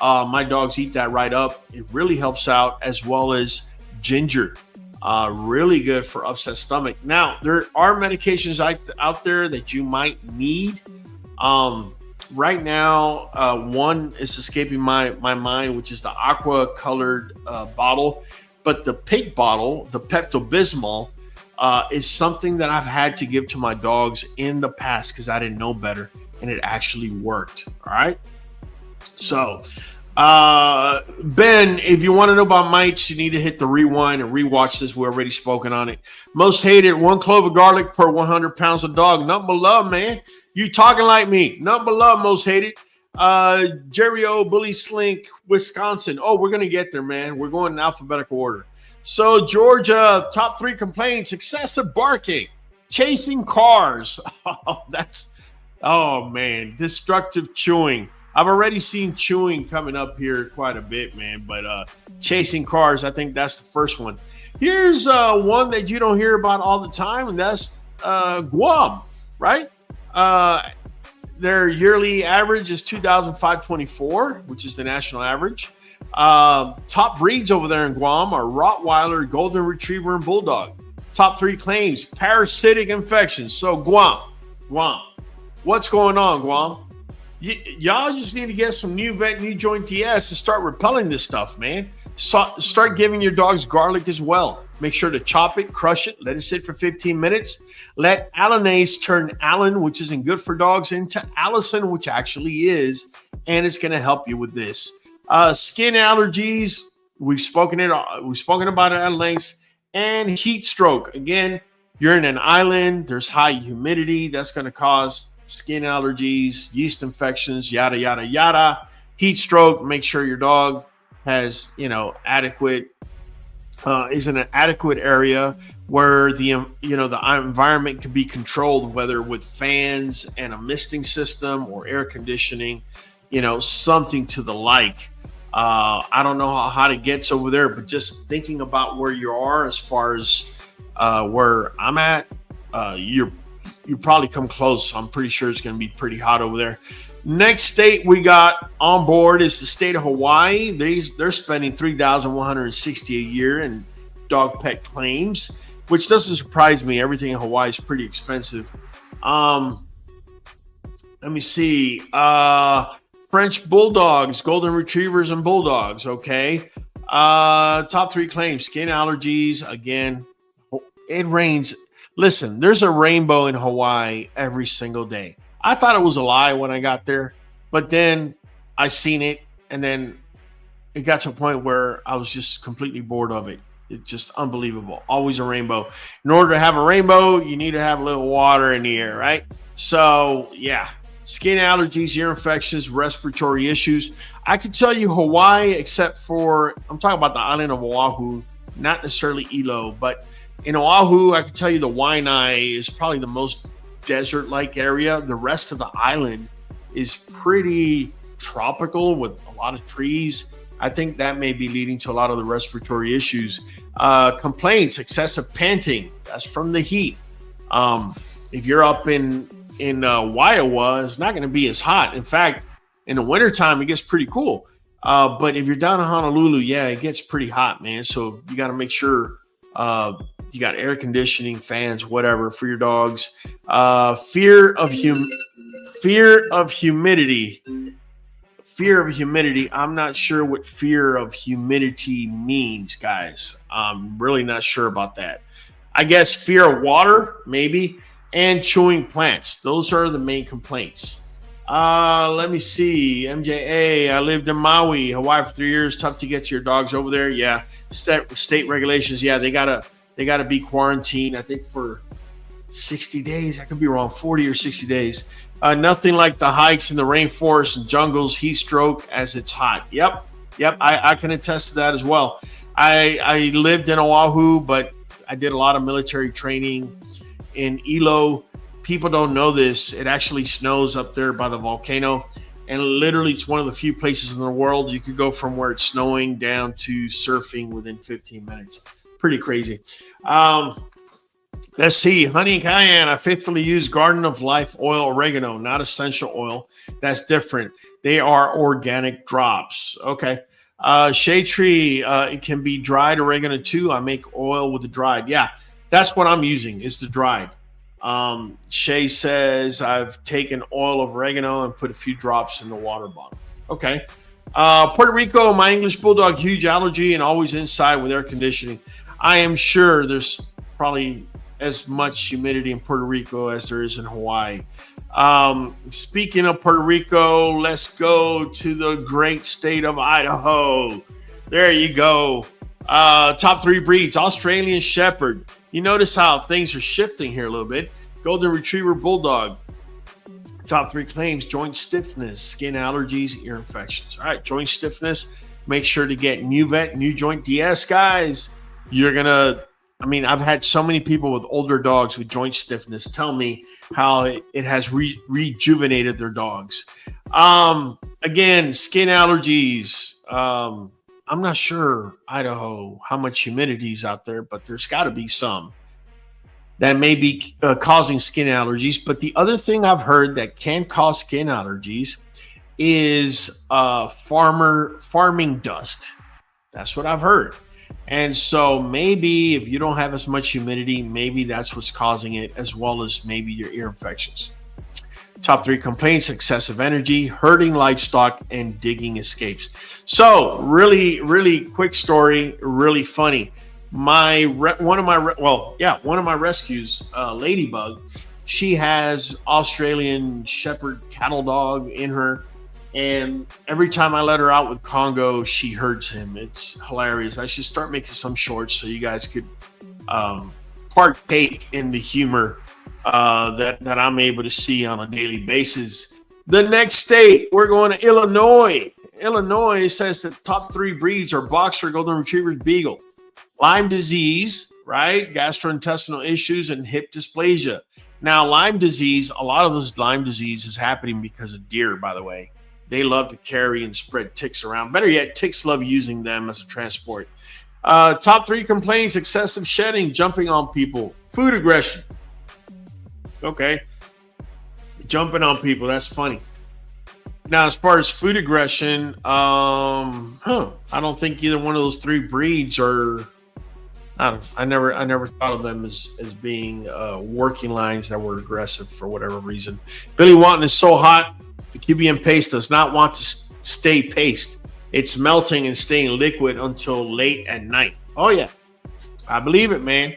My dogs eat that right up. It really helps out, as well as ginger. Really good for upset stomach. Now, there are medications out there that you might need. Right now, one is escaping my mind, which is the aqua colored bottle. But the pink bottle, the Pepto-Bismol, is something that I've had to give to my dogs in the past because I didn't know better, and it actually worked. All right. So Ben, if you want to know about mites, you need to hit the rewind and rewatch this. We're already spoken on it. Most hated, 1 clove of garlic per 100 pounds of dog. Nothing but love, man. You talking like me. Nothing but love, most hated. Jerry O, Bully Slink, Wisconsin. Oh, we're going to get there, man. We're going in alphabetical order. So, Georgia, top 3 complaints: excessive barking, chasing cars. Oh, man, destructive chewing. I've already seen chewing coming up here quite a bit, man. But chasing cars, I think that's the first one. Here's one that you don't hear about all the time, and that's Guam, right? Their yearly average is 2,524, which is the national average. Top breeds over there in Guam are Rottweiler, Golden Retriever, and Bulldog. Top 3 claims: parasitic infections. So Guam. What's going on, Guam? Y'all just need to get some Nuvet NuJoint DS to start repelling this stuff, man. Start giving your dogs garlic as well. Make sure to chop it, crush it, let it sit for 15 minutes. Let allanase turn Allen, which isn't good for dogs, into Allison, which actually is, and it's going to help you with this. Skin allergies, we've spoken about it at length, and heat stroke. Again, you're in an island, there's high humidity, that's going to cause skin allergies, yeast infections, yada, yada, yada. Heat stroke, make sure your dog has, adequate, is in an adequate area where the environment can be controlled, whether with fans and a misting system or air conditioning, something to the like. I don't know how it gets over there, but just thinking about where you are as far as where I'm at, you probably come close. So I'm pretty sure it's going to be pretty hot over there. Next state we got on board is the state of Hawaii. They're spending $3,160 a year in dog pet claims, which doesn't surprise me. Everything in Hawaii is pretty expensive. Let me see. French Bulldogs, Golden Retrievers, and Bulldogs. Okay. Top 3 claims: skin allergies. Again, it rains. Listen, there's a rainbow in Hawaii every single day. I thought it was a lie when I got there, but then I seen it, and then it got to a point where I was just completely bored of it. It's just unbelievable. Always a rainbow. In order to have a rainbow, you need to have a little water in the air, right? So, yeah, skin allergies, ear infections, respiratory issues. I can tell you Hawaii, except for, I'm talking about the island of Oahu, not necessarily Ilo, but in Oahu, I can tell you the Waianae is probably the most desert-like area. The rest of the island is pretty tropical with a lot of trees. I think that may be leading to a lot of the respiratory issues. Complaints: excessive panting. That's from the heat. If you're up in Waiawa, it's not going to be as hot. In fact, in the wintertime, it gets pretty cool. But if you're down in Honolulu, yeah, it gets pretty hot, man. So you got to make sure you got air conditioning, fans, whatever for your dogs. Fear of humidity. Fear of humidity. I'm not sure what fear of humidity means, guys. I'm really not sure about that. I guess fear of water, maybe, and chewing plants. Those are the main complaints. Let me see. MJA, I lived in Maui, Hawaii for 3 years. Tough to get your dogs over there. Yeah. State regulations. Yeah, they gotta be quarantined, I think, for 60 days. I could be wrong, 40 or 60 days. Nothing like the hikes in the rainforest and jungles, heat stroke as it's hot. Yep. I can attest to that as well. I lived in Oahu, but I did a lot of military training in Ilo. People don't know this. It actually snows up there by the volcano. And literally, it's one of the few places in the world you could go from where it's snowing down to surfing within 15 minutes. Pretty crazy. Let's see. Honey and cayenne. I faithfully use Garden of Life oil oregano, not essential oil. That's different. They are organic drops. Okay. Shade tree. It can be dried oregano too. I make oil with the dried. Yeah, that's what I'm using is the dried. Shay says I've taken oil of oregano and put a few drops in the water bottle. Okay. Puerto Rico, my English Bulldog, huge allergy and always inside with air conditioning. I am sure there's probably as much humidity in Puerto Rico as there is in Hawaii. Speaking of Puerto Rico, let's go to the great state of Idaho. There you go. Top 3 breeds: Australian Shepherd. You notice how things are shifting here a little bit. Golden Retriever, Bulldog. Top 3 claims: joint stiffness, skin allergies, ear infections. All right, joint stiffness. Make sure to get Nuvet NuJoint DS, guys. You're going to, I mean, I've had so many people with older dogs with joint stiffness tell me how it has rejuvenated their dogs. Again, skin allergies. I'm not sure, Idaho, how much humidity is out there, but there's got to be some that may be causing skin allergies. But the other thing I've heard that can cause skin allergies is farming dust. That's what I've heard. And so maybe if you don't have as much humidity, maybe that's what's causing it, as well as maybe your ear infections. Top 3 complaints: excessive energy, herding livestock, and digging escapes. So really quick story, really funny. One of my rescues, Ladybug, she has Australian Shepherd cattle dog in her, and every time I let her out with Congo, she herds him. It's hilarious. I should start making some shorts so you guys could partake in the humor that I'm able to see on a daily basis. The next state, we're going to Illinois. Illinois says that top 3 breeds are Boxer, Golden Retriever, Beagle. Lyme disease, right? Gastrointestinal issues and hip dysplasia. Now, Lyme disease, a lot of those Lyme disease is happening because of deer, by the way. They love to carry and spread ticks around. Better yet, ticks love using them as a transport. Top 3 complaints: excessive shedding, jumping on people, food aggression. Okay. Jumping on people, that's funny. Now, as far as food aggression, I don't think either one of those 3 breeds are. I never thought of them as being working lines that were aggressive for whatever reason. Billy Wanton is so hot. The QBM paste does not want to stay paste. It's melting and staying liquid until late at night. Oh yeah, I believe it, man.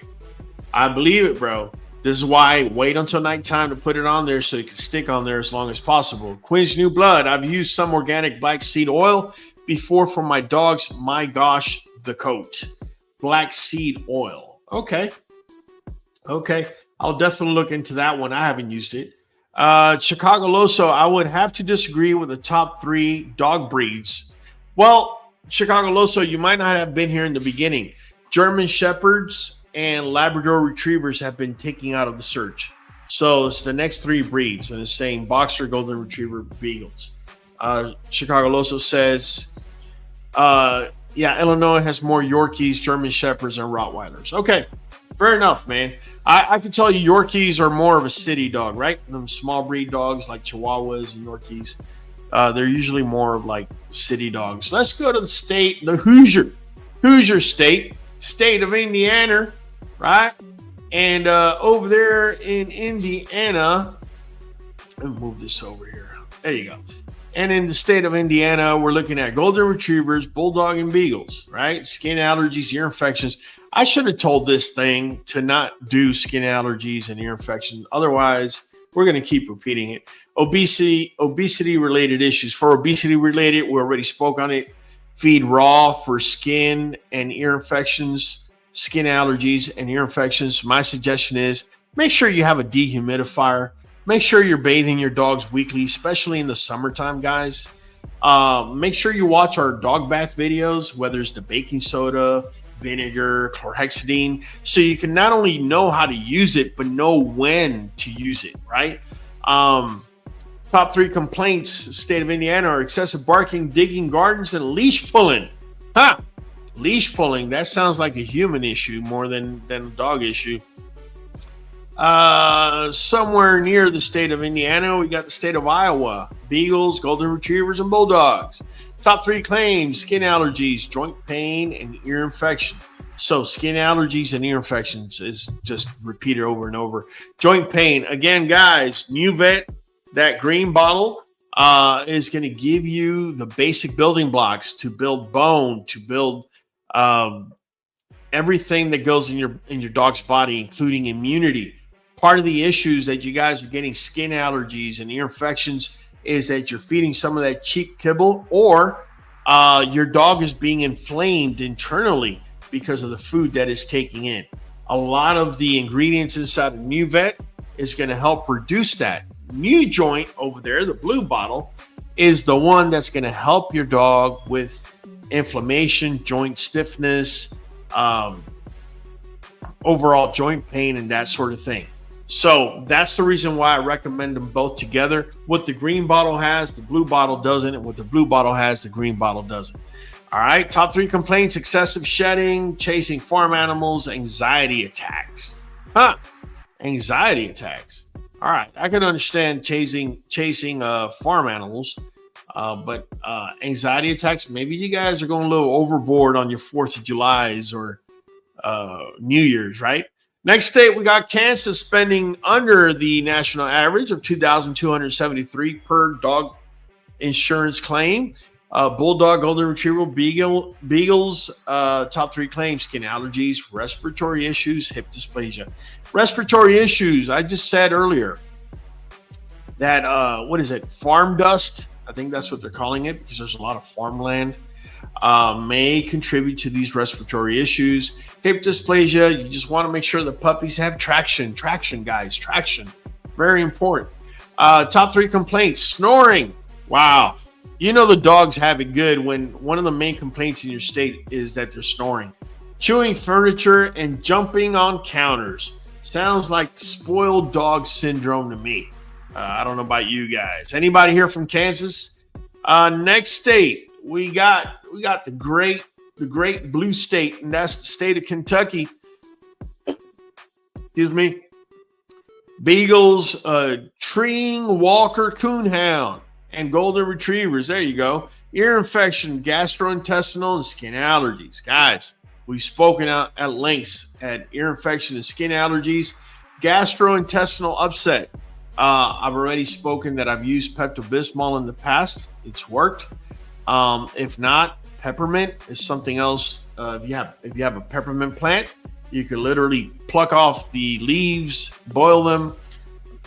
I believe it, bro. This is why I wait until nighttime to put it on there so it can stick on there as long as possible. Quinn's New Blood. I've used some organic black seed oil before for my dogs. My gosh, the coat. Black seed oil. Okay. I'll definitely look into that one. I haven't used it. Chicago Loso, I would have to disagree with the top 3 dog breeds. Well, Chicago Loso, you might not have been here in the beginning. German Shepherds and Labrador Retrievers have been taken out of the search. So it's the next 3 breeds, and it's saying Boxer, Golden Retriever, Beagles. Chicago Loso says, Illinois has more Yorkies, German Shepherds, and Rottweilers. Okay, fair enough, man. I can tell you Yorkies are more of a city dog, right? Them small breed dogs like Chihuahuas and Yorkies, they're usually more of like city dogs. Let's go to the state, the Hoosier state of Indiana, right? And over there in Indiana, let me move this over here. There you go. And in the state of Indiana, we're looking at Golden Retrievers, Bulldog, and Beagles, right? Skin allergies, ear infections. I should have told this thing to not do skin allergies and ear infections. Otherwise, we're going to keep repeating it. Obesity-related issues. For obesity-related, we already spoke on it. Feed raw for skin and ear infections, skin allergies, and ear infections. My suggestion is make sure you have a dehumidifier. Make sure you're bathing your dogs weekly, especially in the summertime, guys. Make sure you watch our dog bath videos, whether it's the baking soda, vinegar, chlorhexidine, so you can not only know how to use it, but know when to use it, right? Top 3 complaints, state of Indiana, are excessive barking, digging gardens, and leash pulling. Leash pulling, that sounds like a human issue more than a dog issue. Somewhere near the state of Indiana, we got the state of Iowa, Beagles, Golden Retrievers, and Bulldogs. Top 3 claims: skin allergies, joint pain, and ear infection. So skin allergies and ear infections is just repeated over and over. Joint pain, again, guys, Nuvet, that green bottle, is going to give you the basic building blocks to build bone, to build everything that goes in your dog's body, including immunity. Part of the issues that you guys are getting skin allergies and ear infections is that you're feeding some of that cheap kibble, or your dog is being inflamed internally because of the food that it's taking in. A lot of the ingredients inside of Nuvet is going to help reduce that. NuJoint over there, the blue bottle, is the one that's going to help your dog with inflammation, joint stiffness, overall joint pain, and that sort of thing. So that's the reason why I recommend them both together. What the green bottle has, the blue bottle doesn't. And what the blue bottle has, the green bottle doesn't. All right. Top 3 complaints: excessive shedding, chasing farm animals, anxiety attacks. Anxiety attacks. All right. I can understand chasing farm animals. But anxiety attacks, maybe you guys are going a little overboard on your 4th of July's or New Year's, right? Next state, we got Kansas, spending under the national average of $2,273 per dog insurance claim. Bulldog, Golden Retriever, Beagles, top 3 claims: skin allergies, respiratory issues, hip dysplasia. Respiratory issues, I just said earlier that, farm dust, I think that's what they're calling it, because there's a lot of farmland, may contribute to these respiratory issues. Hip dysplasia, you just want to make sure the puppies have traction, guys, traction. Very important. Top 3 complaints: snoring. Wow. You know the dogs have it good when one of the main complaints in your state is that they're snoring. Chewing furniture and jumping on counters. Sounds like spoiled dog syndrome to me. I don't know about you guys. Anybody here from Kansas? Next state, we got the great blue state, and that's the state of Kentucky. Excuse me. Beagles, treeing, Walker, Coonhound, and Golden Retrievers. There you go. Ear infection, gastrointestinal, and skin allergies. Guys, we've spoken out at lengths at ear infection and skin allergies. Gastrointestinal upset. I've already spoken that I've used Pepto-Bismol in the past. It's worked. If not, peppermint is something else. If you have a peppermint plant, you can literally pluck off the leaves, boil them,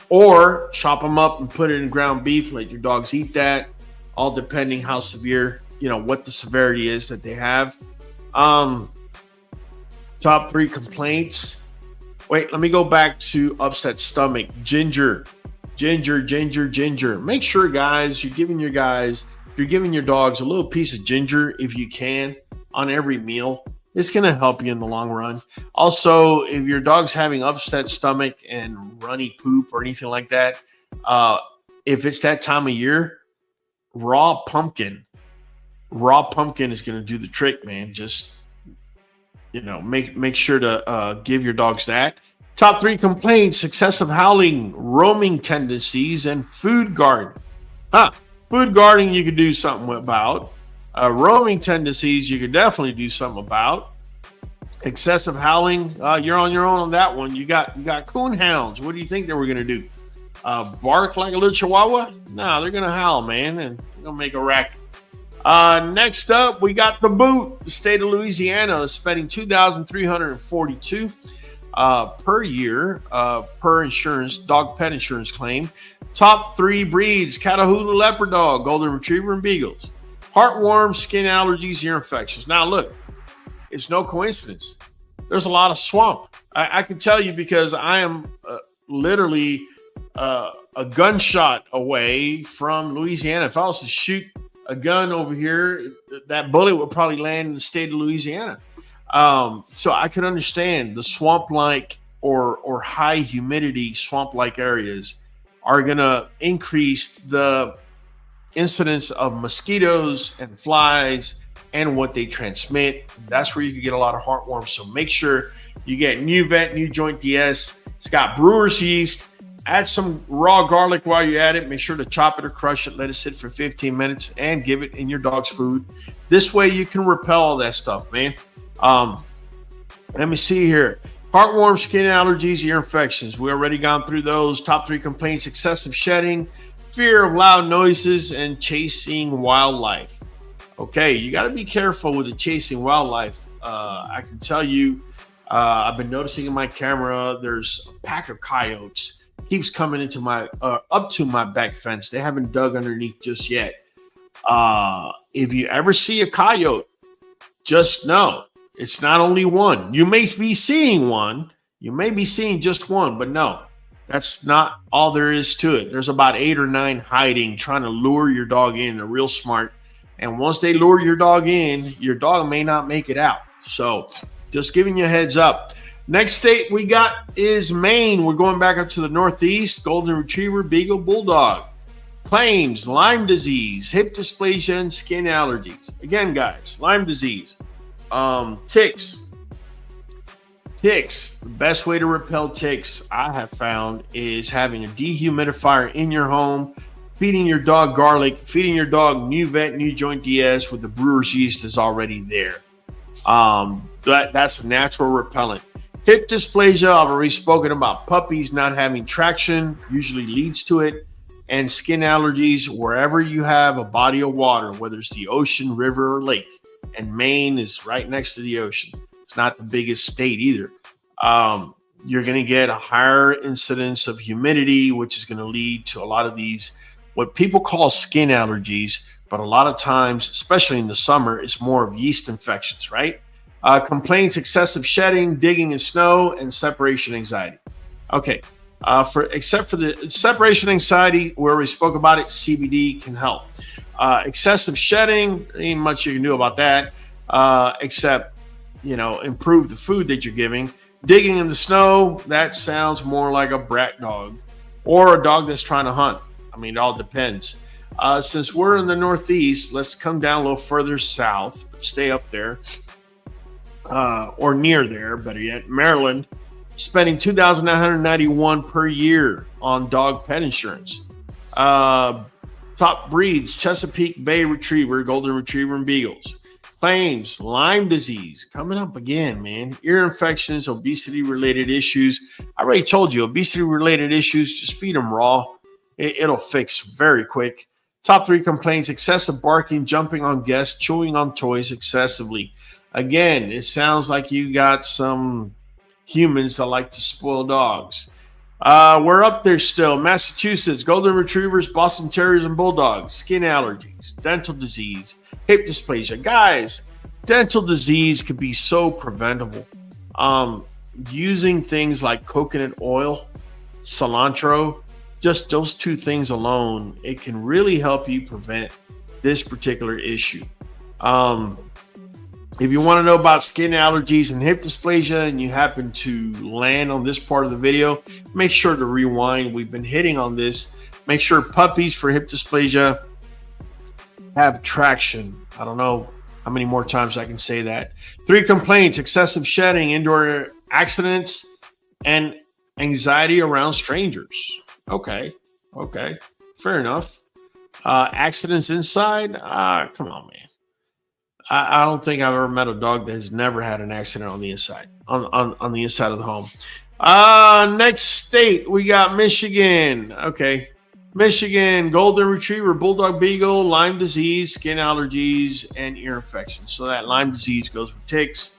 or chop them up and put it in ground beef. Let your dogs eat that, all depending how severe, what the severity is that they have. Top 3 complaints. Wait, let me go back to upset stomach. Ginger. Make sure, guys, you're giving your dogs a little piece of ginger if you can on every meal. It's going to help you in the long run. Also, if your dog's having upset stomach and runny poop or anything like that, if it's that time of year, raw pumpkin is going to do the trick, man. Just, make sure to give your dogs that. Top 3 complaints: excessive howling, roaming tendencies, and food guarding. Food guarding you could do something about. Roaming tendencies you could definitely do something about. Excessive howling, you're on your own on that one. You got coonhounds. What do you think they were going to do? Bark like a little chihuahua? No, they're going to howl, man, and they're going to make a racket. Next up, we got the boot. The state of Louisiana is spending $2,342 per year per insurance, dog pet insurance claim. Top 3 breeds: Catahoula Leopard Dog, Golden Retriever, and Beagles. Heartworm, skin allergies, ear infections. Now, look, it's no coincidence. There's a lot of swamp. I can tell you because I am literally a gunshot away from Louisiana. If I was to shoot a gun over here, that bullet would probably land in the state of Louisiana. So I could understand the swamp-like or high humidity swamp-like areas are going to increase the incidence of mosquitoes and flies and what they transmit. That's where you can get a lot of heartworms. So make sure you get Nuvet NuJoint DS. It's got brewer's yeast. Add some raw garlic while you're at it. Make sure to chop it or crush it. Let it sit for 15 minutes and give it in your dog's food. This way you can repel all that stuff, man. Let me see here. Heartworm, skin allergies, ear infections. We already gone through those. Top 3 complaints: excessive shedding, fear of loud noises, and chasing wildlife. Okay, you got to be careful with the chasing wildlife I can tell you, I've been noticing in my camera, there's a pack of coyotes keeps coming into my up to my back fence. They haven't dug underneath just yet. If you ever see a coyote, just know it's not only one. You may be seeing one, you may be seeing just one, but no, that's not all there is to it. There's about 8 or 9 hiding, trying to lure your dog in. They're real smart. And once they lure your dog in, your dog may not make it out. So just giving you a heads up. Next state we got is Maine. We're going back up to the Northeast. Golden Retriever, Beagle, Bulldog. Claims Lyme disease, hip dysplasia, and skin allergies. Again, guys, Lyme disease. Ticks. Ticks. The best way to repel ticks I have found is having a dehumidifier in your home, feeding your dog garlic, feeding your dog Nuvet NuJoint DS with the brewer's yeast is already there. That's a natural repellent. Hip dysplasia, I've already spoken about. Puppies not having traction usually leads to it. And skin allergies, wherever you have a body of water, whether it's the ocean, river, or lake. And Maine is right next to the ocean. It's not the biggest state either. You're going to get a higher incidence of humidity, which is going to lead to a lot of these, what people call skin allergies. But a lot of times, especially in the summer, it's more of yeast infections, right? Complaints, excessive shedding, digging in snow, and separation anxiety. Okay. Except for the separation anxiety, where we spoke about it, CBD can help. Excessive shedding, ain't much you can do about that, except, improve the food that you're giving. Digging in the snow, that sounds more like a brat dog or a dog that's trying to hunt. I mean, it all depends. Since we're in the Northeast, let's come down a little further south, stay up there, or near there, better yet, Maryland. Spending $2,991 per year on dog pet insurance. Top breeds: Chesapeake Bay Retriever, Golden Retriever, and Beagles. Claims: Lyme disease coming up again, man. Ear infections, obesity-related issues. I already told you, obesity-related issues. Just feed them raw. It'll fix very quick. Top 3 complaints: excessive barking, jumping on guests, chewing on toys excessively. Again, it sounds like you got some humans that like to spoil dogs. We're up there still. Massachusetts, Golden Retrievers, Boston Terriers, and Bulldogs. Skin allergies, dental disease, hip dysplasia. Guys, dental disease could be so preventable. Using things like coconut oil, cilantro, just those 2 things alone, it can really help you prevent this particular issue. If you want to know about skin allergies and hip dysplasia and you happen to land on this part of the video, make sure to rewind. We've been hitting on this. Make sure puppies for hip dysplasia have traction. I don't know how many more times I can say that. 3 complaints: excessive shedding, indoor accidents, and anxiety around strangers. Okay. Fair enough. Accidents inside? Come on, man. I don't think I've ever met a dog that has never had an accident on the inside, on the inside of the home. Next state, we got Michigan. Okay. Michigan, Golden Retriever, Bulldog, Beagle, Lyme disease, skin allergies, and ear infections. So that Lyme disease goes with ticks,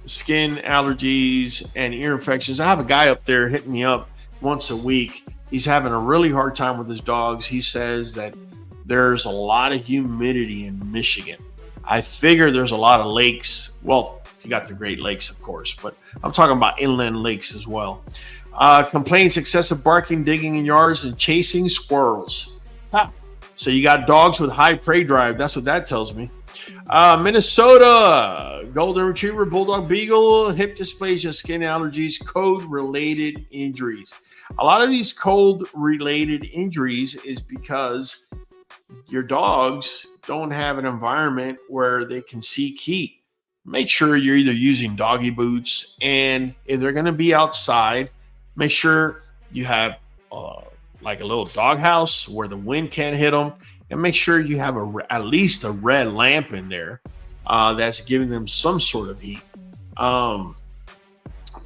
skin allergies, and ear infections. I have a guy up there hitting me up once a week. He's having a really hard time with his dogs. He says that there's a lot of humidity in Michigan. I figure there's a lot of lakes. Well, you got the Great Lakes, of course, but I'm talking about inland lakes as well. Complaints: excessive barking, digging in yards, and chasing squirrels. So you got dogs with high prey drive. That's what that tells me. Minnesota, Golden Retriever, Bulldog, Beagle, hip dysplasia, skin allergies, cold-related injuries. A lot of these cold-related injuries is because your dogs don't have an environment where they can seek heat. Make sure you're either using doggy boots, and if they're going to be outside, make sure you have like a little doghouse where the wind can't hit them, and make sure you have at least a red lamp in there that's giving them some sort of heat.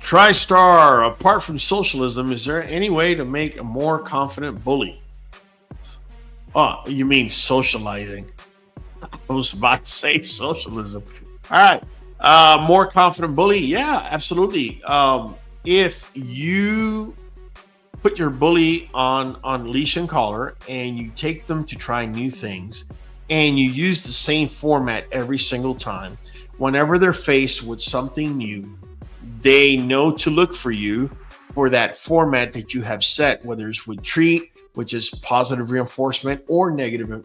TriStar, apart from socialism, is there any way to make a more confident bully? Oh, you mean socializing? I was about to say socialism. All right. More confident bully. Yeah, absolutely. If you put your bully on leash and collar and you take them to try new things and you use the same format every single time, whenever they're faced with something new, they know to look for you for that format that you have set, whether it's with treat, which is positive reinforcement, or negative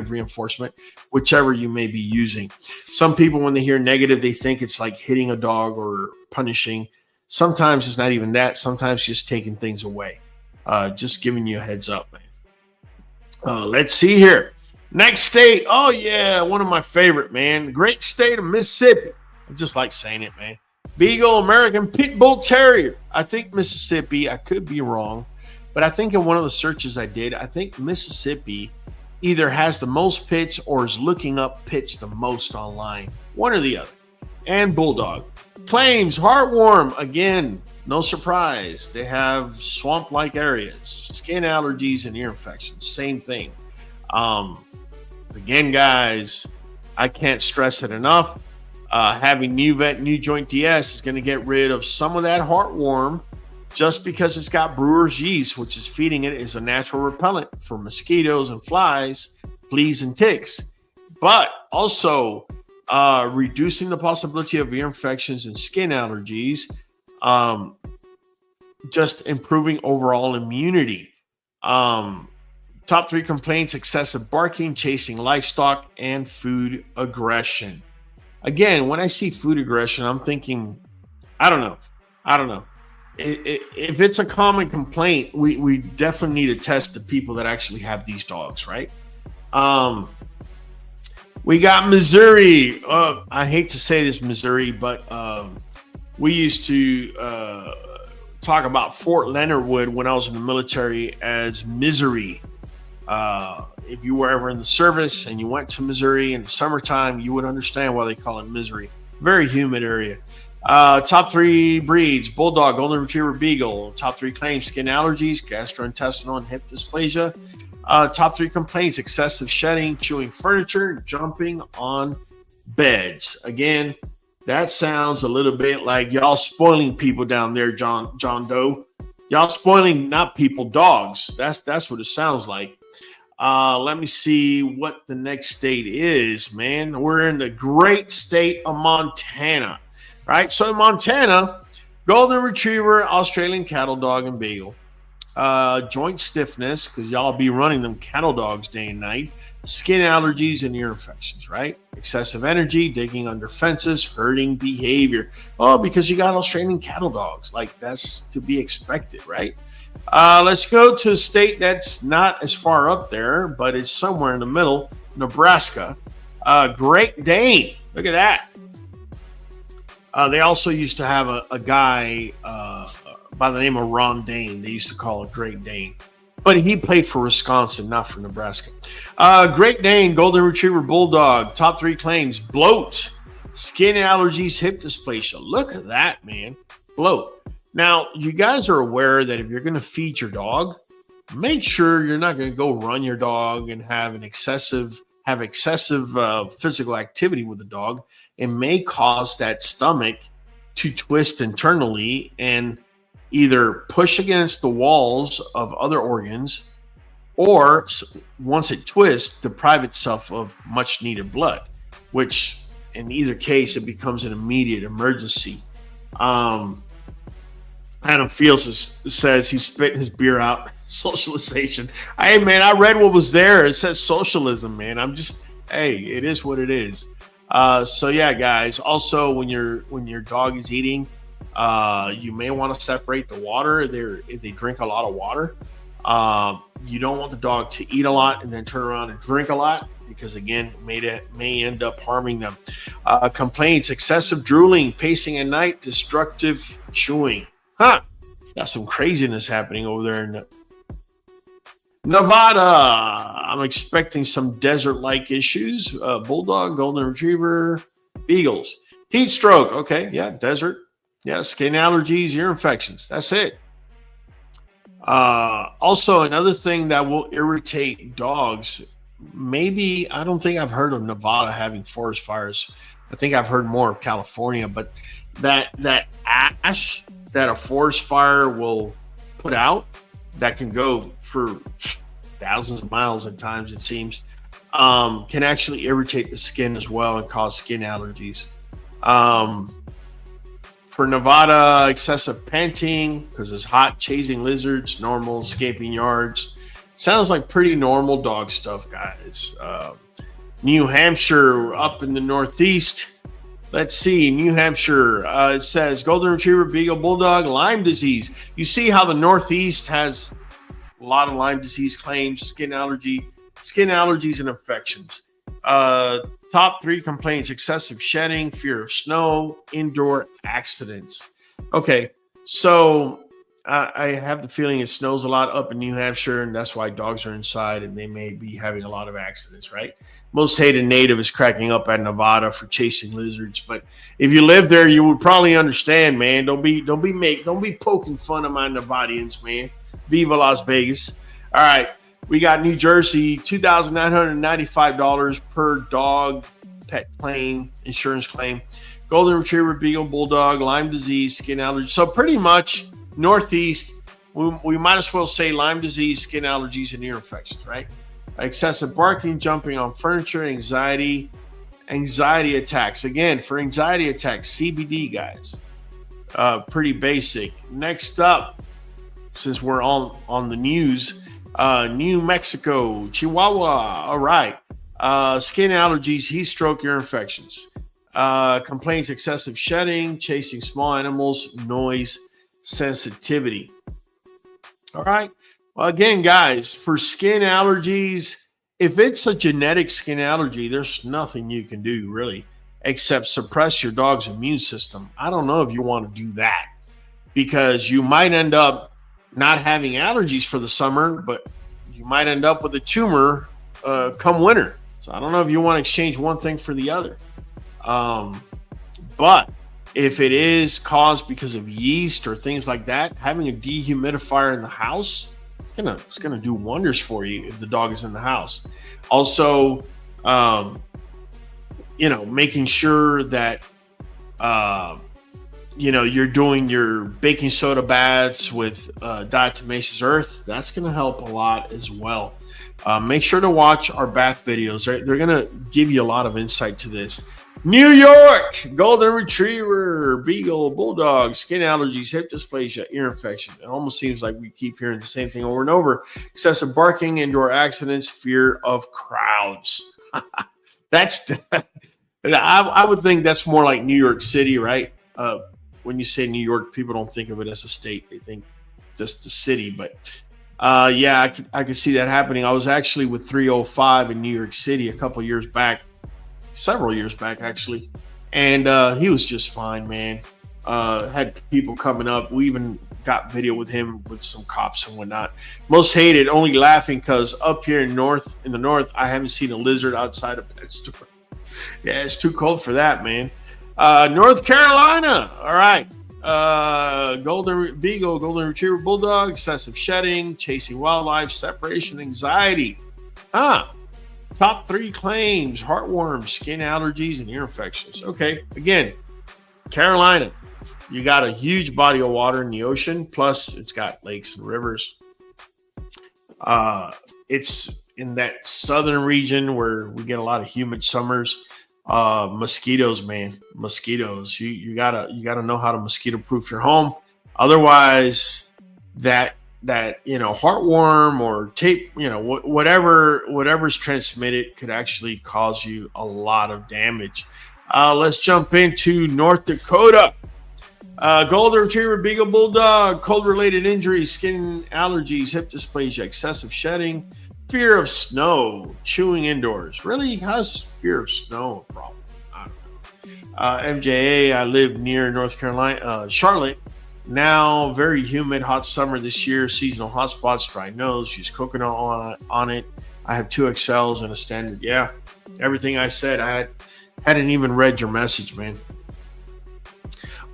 reinforcement, whichever you may be using. Some people, when they hear negative, they think it's like hitting a dog or punishing. Sometimes it's not even that. Sometimes just taking things away. Just giving you a heads up, man. Let's see here. Next state. Oh, yeah. One of my favorite, man. Great state of Mississippi. I just like saying it, man. Beagle American Pit Bull Terrier. I think Mississippi, I could be wrong, but I think in one of the searches I did, I think Mississippi either has the most pits or is looking up pits the most online. One or the other. And Bulldog. Claims heartworm. Again, no surprise. They have swamp-like areas, skin allergies, and ear infections. Same thing. Again, guys, I can't stress it enough. Having Nuvet NuJoint DS is going to get rid of some of that heartworm just because it's got brewer's yeast, which is feeding it as a natural repellent for mosquitoes and flies, fleas and ticks, but also reducing the possibility of ear infections and skin allergies, just improving overall immunity. Top 3 complaints: excessive barking, chasing livestock, and food aggression. Again, when I see food aggression, I'm thinking, I don't know. If it's a common complaint, we definitely need to test the people that actually have these dogs, right? We got Missouri. I hate to say this, Missouri, but we used to talk about Fort Leonard Wood when I was in the military as misery. If you were ever in the service and you went to Missouri in the summertime, you would understand why they call it misery. Very humid area. Top 3 breeds: Bulldog, Golden Retriever, Beagle. Top 3 claims: skin allergies, gastrointestinal, and hip dysplasia. Top 3 complaints: excessive shedding, chewing furniture, jumping on beds. Again, that sounds a little bit like y'all spoiling people down there, John Doe. Y'all spoiling not people, dogs. That's what it sounds like. Let me see what the next state is, man. We're in the great state of Montana, right? So in Montana, Golden Retriever, Australian Cattle Dog, and Beagle. Joint stiffness, because y'all be running them cattle dogs day and night. Skin allergies and ear infections, right? Excessive energy, digging under fences, herding behavior. Oh, because you got Australian cattle dogs. Like, that's to be expected, right? Let's go to a state that's not as far up there, but it's somewhere in the middle, Nebraska. Great Dane. Look at that. They also used to have a guy by the name of Ron Dane. They used to call it Great Dane. But he played for Wisconsin, not for Nebraska. Great Dane, Golden Retriever, Bulldog. Top 3 claims: bloat, skin allergies, hip dysplasia. Look at that, man. Bloat. Now, you guys are aware that if you're going to feed your dog, make sure you're not going to go run your dog and have excessive physical activity with the dog. It may cause that stomach to twist internally and either push against the walls of other organs, or once it twists, deprive itself of much needed blood, which in either case, it becomes an immediate emergency. Adam Fields says he spit his beer out. Socialization. Hey, man, I read what was there. It says socialism, man. Hey, it is what it is. So yeah, guys. Also, when your dog is eating, you may want to separate the water. If they drink a lot of water, you don't want the dog to eat a lot and then turn around and drink a lot, because again, may end up harming them. Complaints: excessive drooling, pacing at night, destructive chewing. Got some craziness happening over there in Nevada. I'm expecting some desert-like issues. Bulldog, Golden Retriever, Beagles. Heat stroke. Okay, yeah, desert. Yeah, skin allergies, ear infections. That's it. Also, another thing that will irritate dogs, maybe I don't think I've heard of Nevada having forest fires. I think I've heard more of California, but that ash that a forest fire will put out that can go for thousands of miles at times, it seems, can actually irritate the skin as well and cause skin allergies. For Nevada, excessive panting because it's hot, chasing lizards, normal, escaping yards. Sounds like pretty normal dog stuff, guys. New Hampshire, up in the Northeast. Let's see, New Hampshire. It says Golden Retriever, Beagle, Bulldog, Lyme disease. You see how the Northeast has a lot of Lyme disease claims, skin allergies and infections. Top 3 complaints: excessive shedding, fear of snow, indoor accidents. Okay, so I have the feeling it snows a lot up in New Hampshire, and that's why dogs are inside and they may be having a lot of accidents, right? Most hated native is cracking up at Nevada for chasing lizards, but if you live there, you would probably understand, man. Don't be poking fun of my Nevadians, man. Viva Las Vegas. All right. We got New Jersey, $2,995 per dog pet claim, insurance claim. Golden Retriever, Beagle, Bulldog, Lyme disease, skin allergy. So pretty much Northeast, we might as well say Lyme disease, skin allergies, and ear infections, right? Excessive barking, jumping on furniture, anxiety attacks. Again, for anxiety attacks, CBD, guys. Pretty basic. Next up, since we're on the news, New Mexico, Chihuahua. All right. Skin allergies, heat stroke, ear infections. Complaints: excessive shedding, chasing small animals, noise sensitivity. All right. Well, again, guys, for skin allergies, if it's a genetic skin allergy, there's nothing you can do really except suppress your dog's immune system. I don't know if you want to do that because you might end up not having allergies for the summer, but you might end up with a tumor come winter. So I don't know if you want to exchange one thing for the other. But if it is caused because of yeast or things like that, having a dehumidifier in the house, it's gonna do wonders for you if the dog is in the house. Also, making sure that you're doing your baking soda baths with diatomaceous earth. That's going to help a lot as well. Make sure to watch our bath videos. Right? They're going to give you a lot of insight to this. New York, Golden Retriever, Beagle, Bulldog, skin allergies, hip dysplasia, ear infection. It almost seems like we keep hearing the same thing over and over. Excessive barking, indoor accidents, fear of crowds. I would think that's more like New York City, right? When you say New York, people don't think of it as a state. They think just the city. But I could see that happening. I was actually with 305 in New York City several years back, actually. And he was just fine, man. Had people coming up. We even got video with him with some cops and whatnot. Most hated, only laughing because up here in the north, I haven't seen a lizard outside a pet store. Yeah, it's too cold for that, man. North Carolina. All right. Golden Beagle, Golden Retriever, Bulldog, excessive shedding, chasing wildlife, separation anxiety. Top 3 claims: heartworms, skin allergies, and ear infections. Okay. Again, Carolina, you got a huge body of water in the ocean. Plus, it's got lakes and rivers. It's in that southern region where we get a lot of humid summers. Mosquitoes, man. Mosquitoes. You gotta know how to mosquito proof your home. Otherwise, that heartworm or tape, whatever's transmitted could actually cause you a lot of damage. Let's jump into North Dakota. Golden Retriever, Beagle, Bulldog, cold-related injuries, skin allergies, hip dysplasia, excessive shedding, fear of snow, chewing indoors. Really? How's fear of snow a problem? I don't know. MJA, I live near North Carolina, Charlotte. Now, very humid, hot summer this year, seasonal hot spots, dry nose, use coconut on it. I have 2 XLs and a standard. Yeah, everything I said, I hadn't even read your message, man.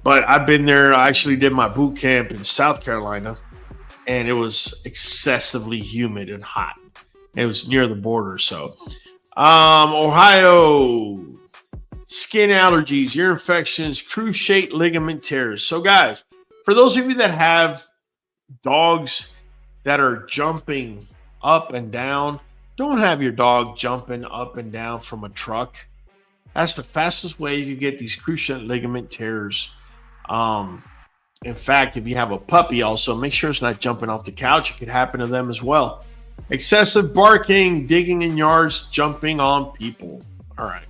But I've been there. I actually did my boot camp in South Carolina, and it was excessively humid and hot. It was near the border. So, Ohio, skin allergies, ear infections, cruciate ligament tears. So, guys, for those of you that have dogs that are jumping up and down, don't have your dog jumping up and down from a truck. That's the fastest way you can get these cruciate ligament tears. In fact, if you have a puppy also, make sure it's not jumping off the couch. It could happen to them as well. Excessive barking, digging in yards, jumping on people. All right.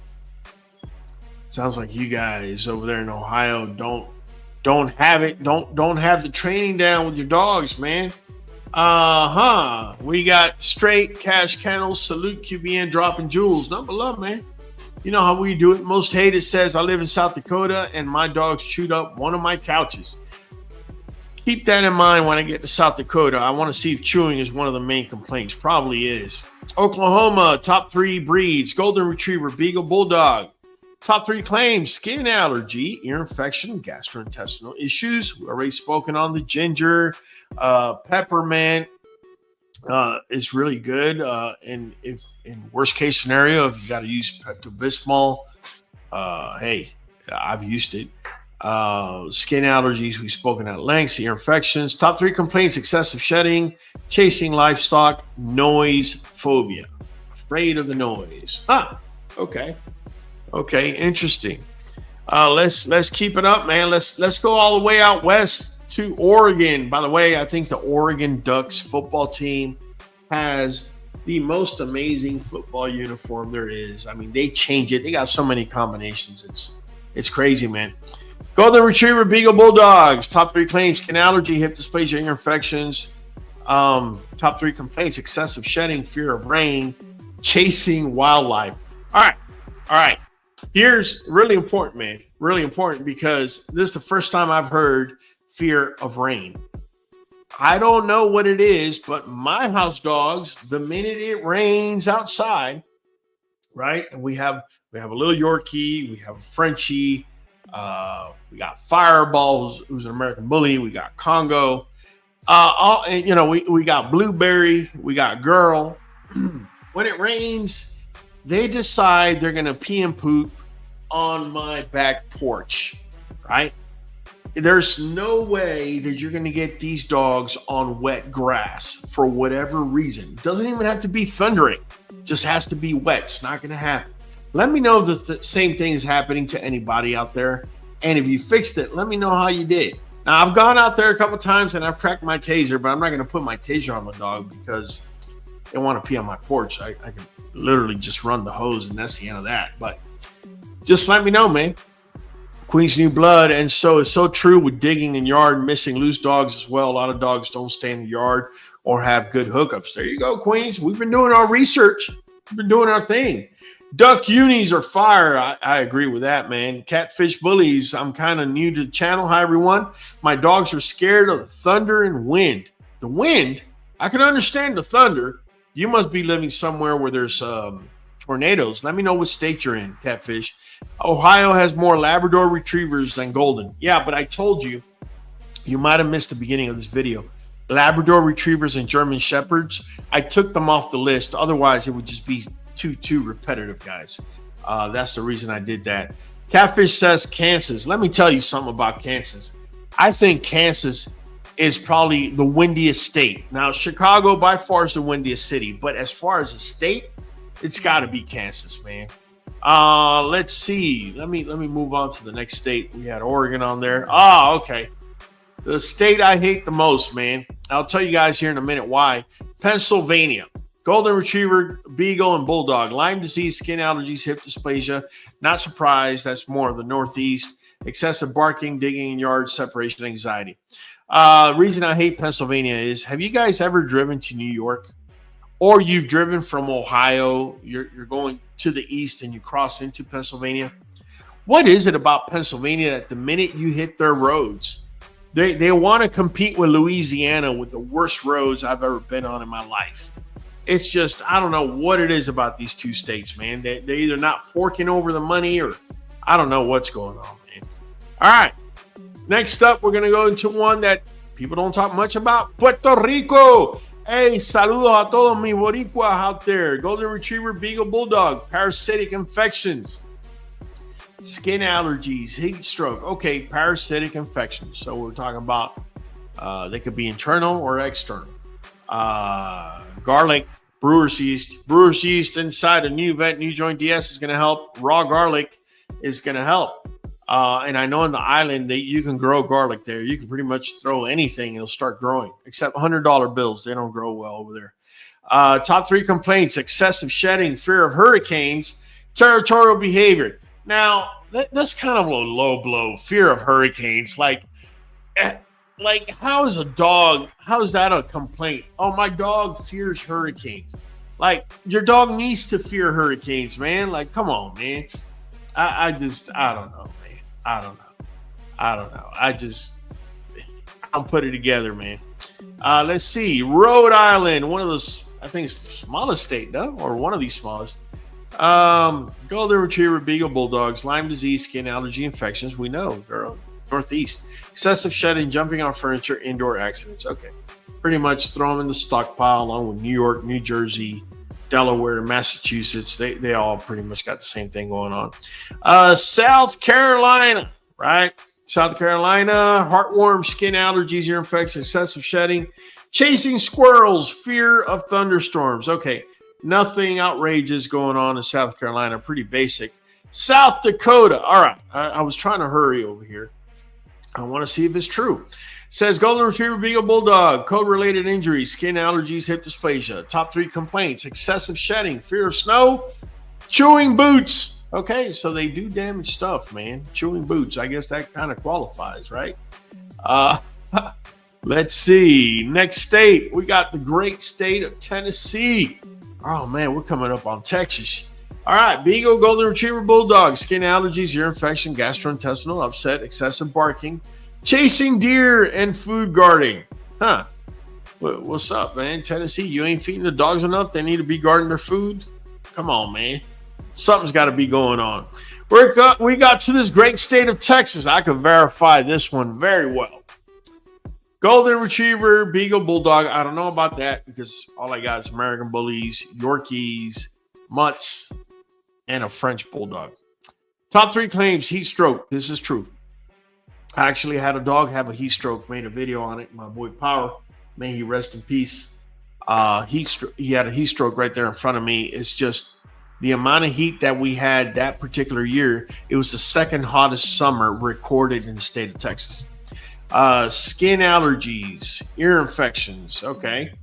Sounds like you guys over there in Ohio don't have it. Don't have the training down with your dogs, man. We got straight cash kennels, salute QBN, dropping jewels. Number love, man. You know how we do it. Most hated says, I live in South Dakota and my dogs chewed up one of my couches. Keep that in mind when I get to South Dakota. I want to see if chewing is one of the main complaints. Probably is. Oklahoma, top 3 breeds, Golden Retriever, Beagle, Bulldog. Top 3 claims, skin allergy, ear infection, gastrointestinal issues. We've already spoken on the ginger. Peppermint is really good. And if in worst case scenario, if you got to use Pepto-Bismol, hey, I've used it. Skin allergies, we've spoken at length. Ear infections. Top 3 complaints, excessive shedding, chasing livestock, noise phobia. Afraid of the noise. Okay, interesting. Let's keep it up, man. Let's go all the way out west to Oregon. By the way, I think the Oregon Ducks football team has the most amazing football uniform there is. I mean, they change it. They got so many combinations. It's crazy, man. Golden Retriever, Beagle, Bulldogs. Top 3 claims, skin allergy, hip dysplasia, ear infections. Top 3 complaints, excessive shedding, fear of rain, chasing wildlife. All right. Here's really important, man. Really important because this is the first time I've heard fear of rain. I don't know what it is, but my house dogs, the minute it rains outside, right? And we have a little Yorkie, we have a Frenchie, we got Fireball, who's an American Bully, we got Congo, we got Blueberry, we got Girl. When it rains, they decide they're gonna pee and poop on my back porch, right? There's no way that you're going to get these dogs on wet grass for whatever reason. It doesn't even have to be thundering. It just has to be wet. It's not going to happen. Let me know if the same thing is happening to anybody out there. And if you fixed it, let me know how you did. Now, I've gone out there a couple times and I've cracked my taser, but I'm not going to put my taser on my dog because they want to pee on my porch. I can literally just run the hose and that's the end of that. But just let me know, man. Queen's new blood, and so it's so true with digging in yard, missing loose dogs as well. A lot of dogs don't stay in the yard or have good hookups. There you go, Queens. We've been doing our research. We've been doing our thing. Duck unis are fire. I agree with that, man. Catfish bullies. I'm kind of new to the channel. Hi, everyone. My dogs are scared of the thunder and wind. The wind? I can understand the thunder. You must be living somewhere where there's tornadoes. Let me know what state you're in, Catfish. Ohio has more Labrador Retrievers than Golden. Yeah, but I told you, you might have missed the beginning of this video. Labrador Retrievers and German Shepherds, I took them off the list. Otherwise, it would just be too repetitive, guys. That's the reason I did that. Catfish says Kansas. Let me tell you something about Kansas. I think Kansas is probably the windiest state. Now, Chicago by far is the windiest city, but as far as a state, it's got to be Kansas, man. Let's see. Let me move on to the next state. We had Oregon on there. Okay. The state I hate the most, man. I'll tell you guys here in a minute why. Pennsylvania. Golden Retriever, Beagle, and Bulldog. Lyme disease, skin allergies, hip dysplasia. Not surprised. That's more of the Northeast. Excessive barking, digging in yards, separation anxiety. Reason I hate Pennsylvania is, have you guys ever driven to New York? Or you've driven from Ohio, you're going to the east and you cross into Pennsylvania. What is it about Pennsylvania that the minute you hit their roads, they want to compete with Louisiana with the worst roads I've ever been on in my life? It's just, I don't know what it is about these two states, man. They're either not forking over the money or I don't know what's going on, man. All right. Next up, we're going to go into one that people don't talk much about. Puerto Rico. Hey, saludos a todos mis boricuas out there. Golden Retriever, Beagle, Bulldog, parasitic infections, skin allergies, heat stroke. Okay, parasitic infections. So we're talking about they could be internal or external. Garlic, brewer's yeast. Brewer's yeast inside a Nuvet NuJoint DS is going to help. Raw garlic is going to help. And I know in the island that you can grow garlic there. You can pretty much throw anything, it'll start growing, except $100 bills. They don't grow well over there. Top 3 complaints: excessive shedding, fear of hurricanes, territorial behavior. Now, that's kind of a low blow, fear of hurricanes. Like how is that a complaint? Oh, my dog fears hurricanes. Like, your dog needs to fear hurricanes, man. Like, come on, man. I don't know. I don't know. I don't put it together, man. Let's see. Rhode Island, one of those, I think it's the smallest state, no? Or one of these smallest. Golden Retriever, Beagle, Bulldogs, Lyme disease, skin allergy infections. We know, girl. Northeast. Excessive shedding, jumping on furniture, indoor accidents. Okay. Pretty much throw them in the stockpile along with New York, New Jersey, Delaware, Massachusetts. They all pretty much got the same thing going on. South Carolina, right? South Carolina, heartworm, skin allergies, ear infections, excessive shedding, chasing squirrels, fear of thunderstorms. Okay, nothing outrageous going on in South Carolina. Pretty basic. South Dakota. All right, I was trying to hurry over here. I want to see if it's true. Says Golden Retriever, Beagle, Bulldog, cold-related injuries, skin allergies, hip dysplasia. Top 3 complaints: excessive shedding, fear of snow, chewing boots. Okay, so they do damage stuff, man. Chewing boots. I guess that kind of qualifies, right? Let's see. Next state, we got the great state of Tennessee. Oh, man, we're coming up on Texas. All right, Beagle, Golden Retriever, Bulldog, skin allergies, ear infection, gastrointestinal upset, excessive barking, chasing deer, and food guarding. Huh. What's up, man? Tennessee, you ain't feeding the dogs enough? They need to be guarding their food? Come on, man. Something's got to be going on. We got to this great state of Texas. I can verify this one very well. Golden Retriever, Beagle, Bulldog. I don't know about that because all I got is American Bullies, Yorkies, Mutts, and a French Bulldog. Top 3 claims: heat stroke. This is true. I actually had a dog have a heat stroke, made a video on it. My boy Power, may he rest in peace. He had a heat stroke right there in front of me. It's just the amount of heat that we had that particular year. It was the second hottest summer recorded in the state of Texas. Skin allergies, ear infections. Okay,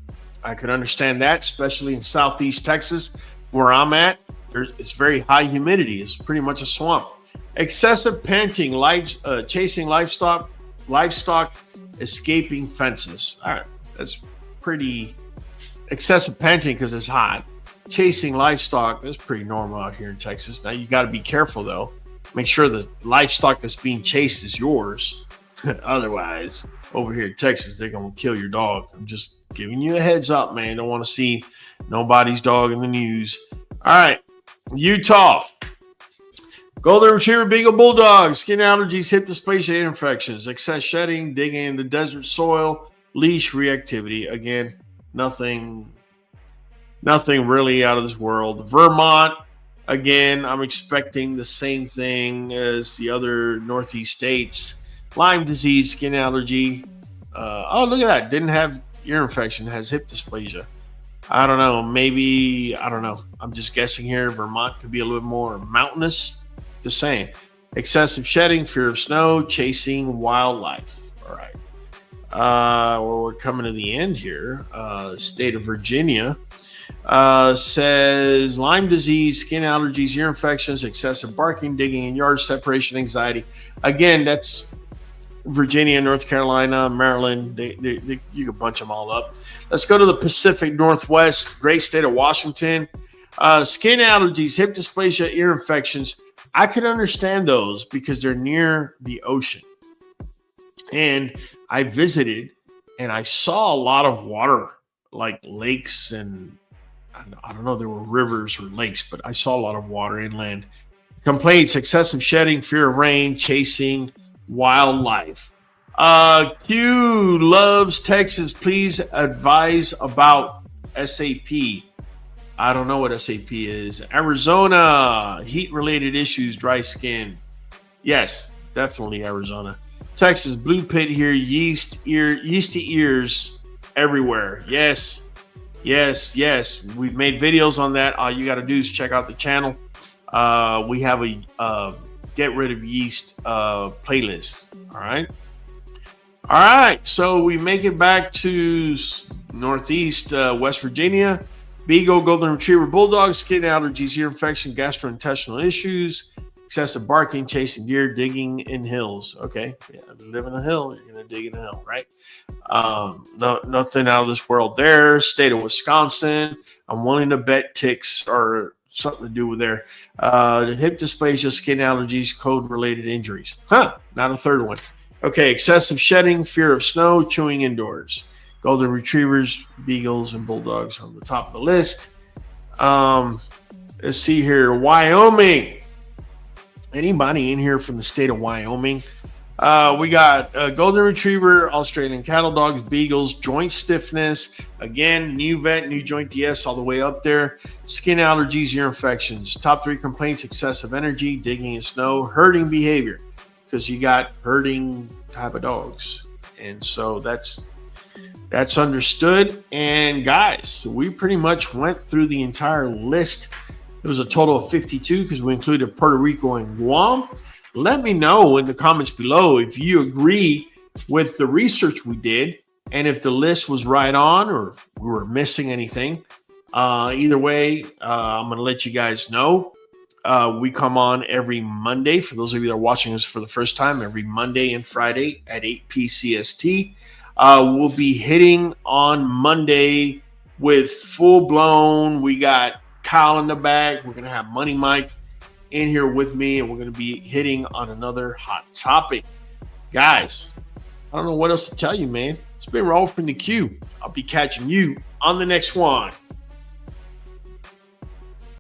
I could understand that, especially in Southeast Texas, where I'm at. It's very high humidity. It's pretty much a swamp. Excessive panting, chasing livestock, escaping fences. All right, that's pretty excessive panting because it's hot. Chasing livestock, that's pretty normal out here in Texas. Now you got to be careful though. Make sure the livestock that's being chased is yours. Otherwise, over here in Texas, they're gonna kill your dog. I'm just giving you a heads up, man. Don't want to see nobody's dog in the news. All right, Utah. Golden Retriever, Beagle, Bulldog, skin allergies, hip dysplasia, ear infections, excess shedding, digging in the desert soil, leash reactivity. Again, nothing really out of this world. Vermont, again, I'm expecting the same thing as the other Northeast states. Lyme disease, skin allergy. Oh, look at that. Didn't have ear infection, has hip dysplasia. I don't know. Maybe, I don't know. I'm just guessing here. Vermont could be a little more mountainous. Just saying. Excessive shedding, fear of snow, chasing wildlife. All right. Well, we're coming to the end here. State of Virginia says Lyme disease, skin allergies, ear infections, excessive barking, digging in yards, separation anxiety. Again, that's Virginia, North Carolina, Maryland. You can bunch them all up. Let's go to the Pacific Northwest, great state of Washington. Skin allergies, hip dysplasia, ear infections. I could understand those because they're near the ocean. And I visited and I saw a lot of water, like lakes and I don't know, there were rivers or lakes, but I saw a lot of water inland. Complaints: excessive shedding, fear of rain, chasing wildlife. Q loves Texas. Please advise about SAP. I don't know what SAP is. Arizona, heat-related issues, dry skin. Yes, definitely Arizona. Texas, blue pit here, yeasty ears everywhere. Yes, yes, yes. We've made videos on that. All you got to do is check out the channel. We have a get rid of yeast playlist. All right. All right. So we make it back to Northeast West Virginia. Beagle, Golden Retriever, Bulldog, skin allergies, ear infection, gastrointestinal issues, excessive barking, chasing deer, digging in hills. Okay, yeah, live in a hill, you're gonna dig in a hill, right? Nothing out of this world there. State of Wisconsin. I'm willing to bet ticks are something to do with there. The hip dysplasia, skin allergies, cold-related injuries. Not a third one. Okay, excessive shedding, fear of snow, chewing indoors. Golden Retrievers, Beagles, and Bulldogs on the top of the list. Let's see here. Wyoming. Anybody in here from the state of Wyoming? We got Golden Retriever, Australian Cattle Dogs, Beagles, joint stiffness. Again, Nuvet NuJoint DS all the way up there. Skin allergies, ear infections. Top 3 complaints, excessive energy, digging in snow, herding behavior. Because you got herding type of dogs. And so that's understood. And guys, we pretty much went through the entire list. It was a total of 52 because we included Puerto Rico and Guam. Let me know in the comments below if you agree with the research we did and if the list was right on or we were missing anything. Either way, I'm going to let you guys know. We come on every Monday. For those of you that are watching us for the first time, every Monday and Friday at 8 p. CST. We'll be hitting on Monday with full-blown. We got Kyle in the back. We're going to have Money Mike in here with me, and we're going to be hitting on another hot topic. Guys, I don't know what else to tell you, man. It's been Raul from the Q. I'll be catching you on the next one.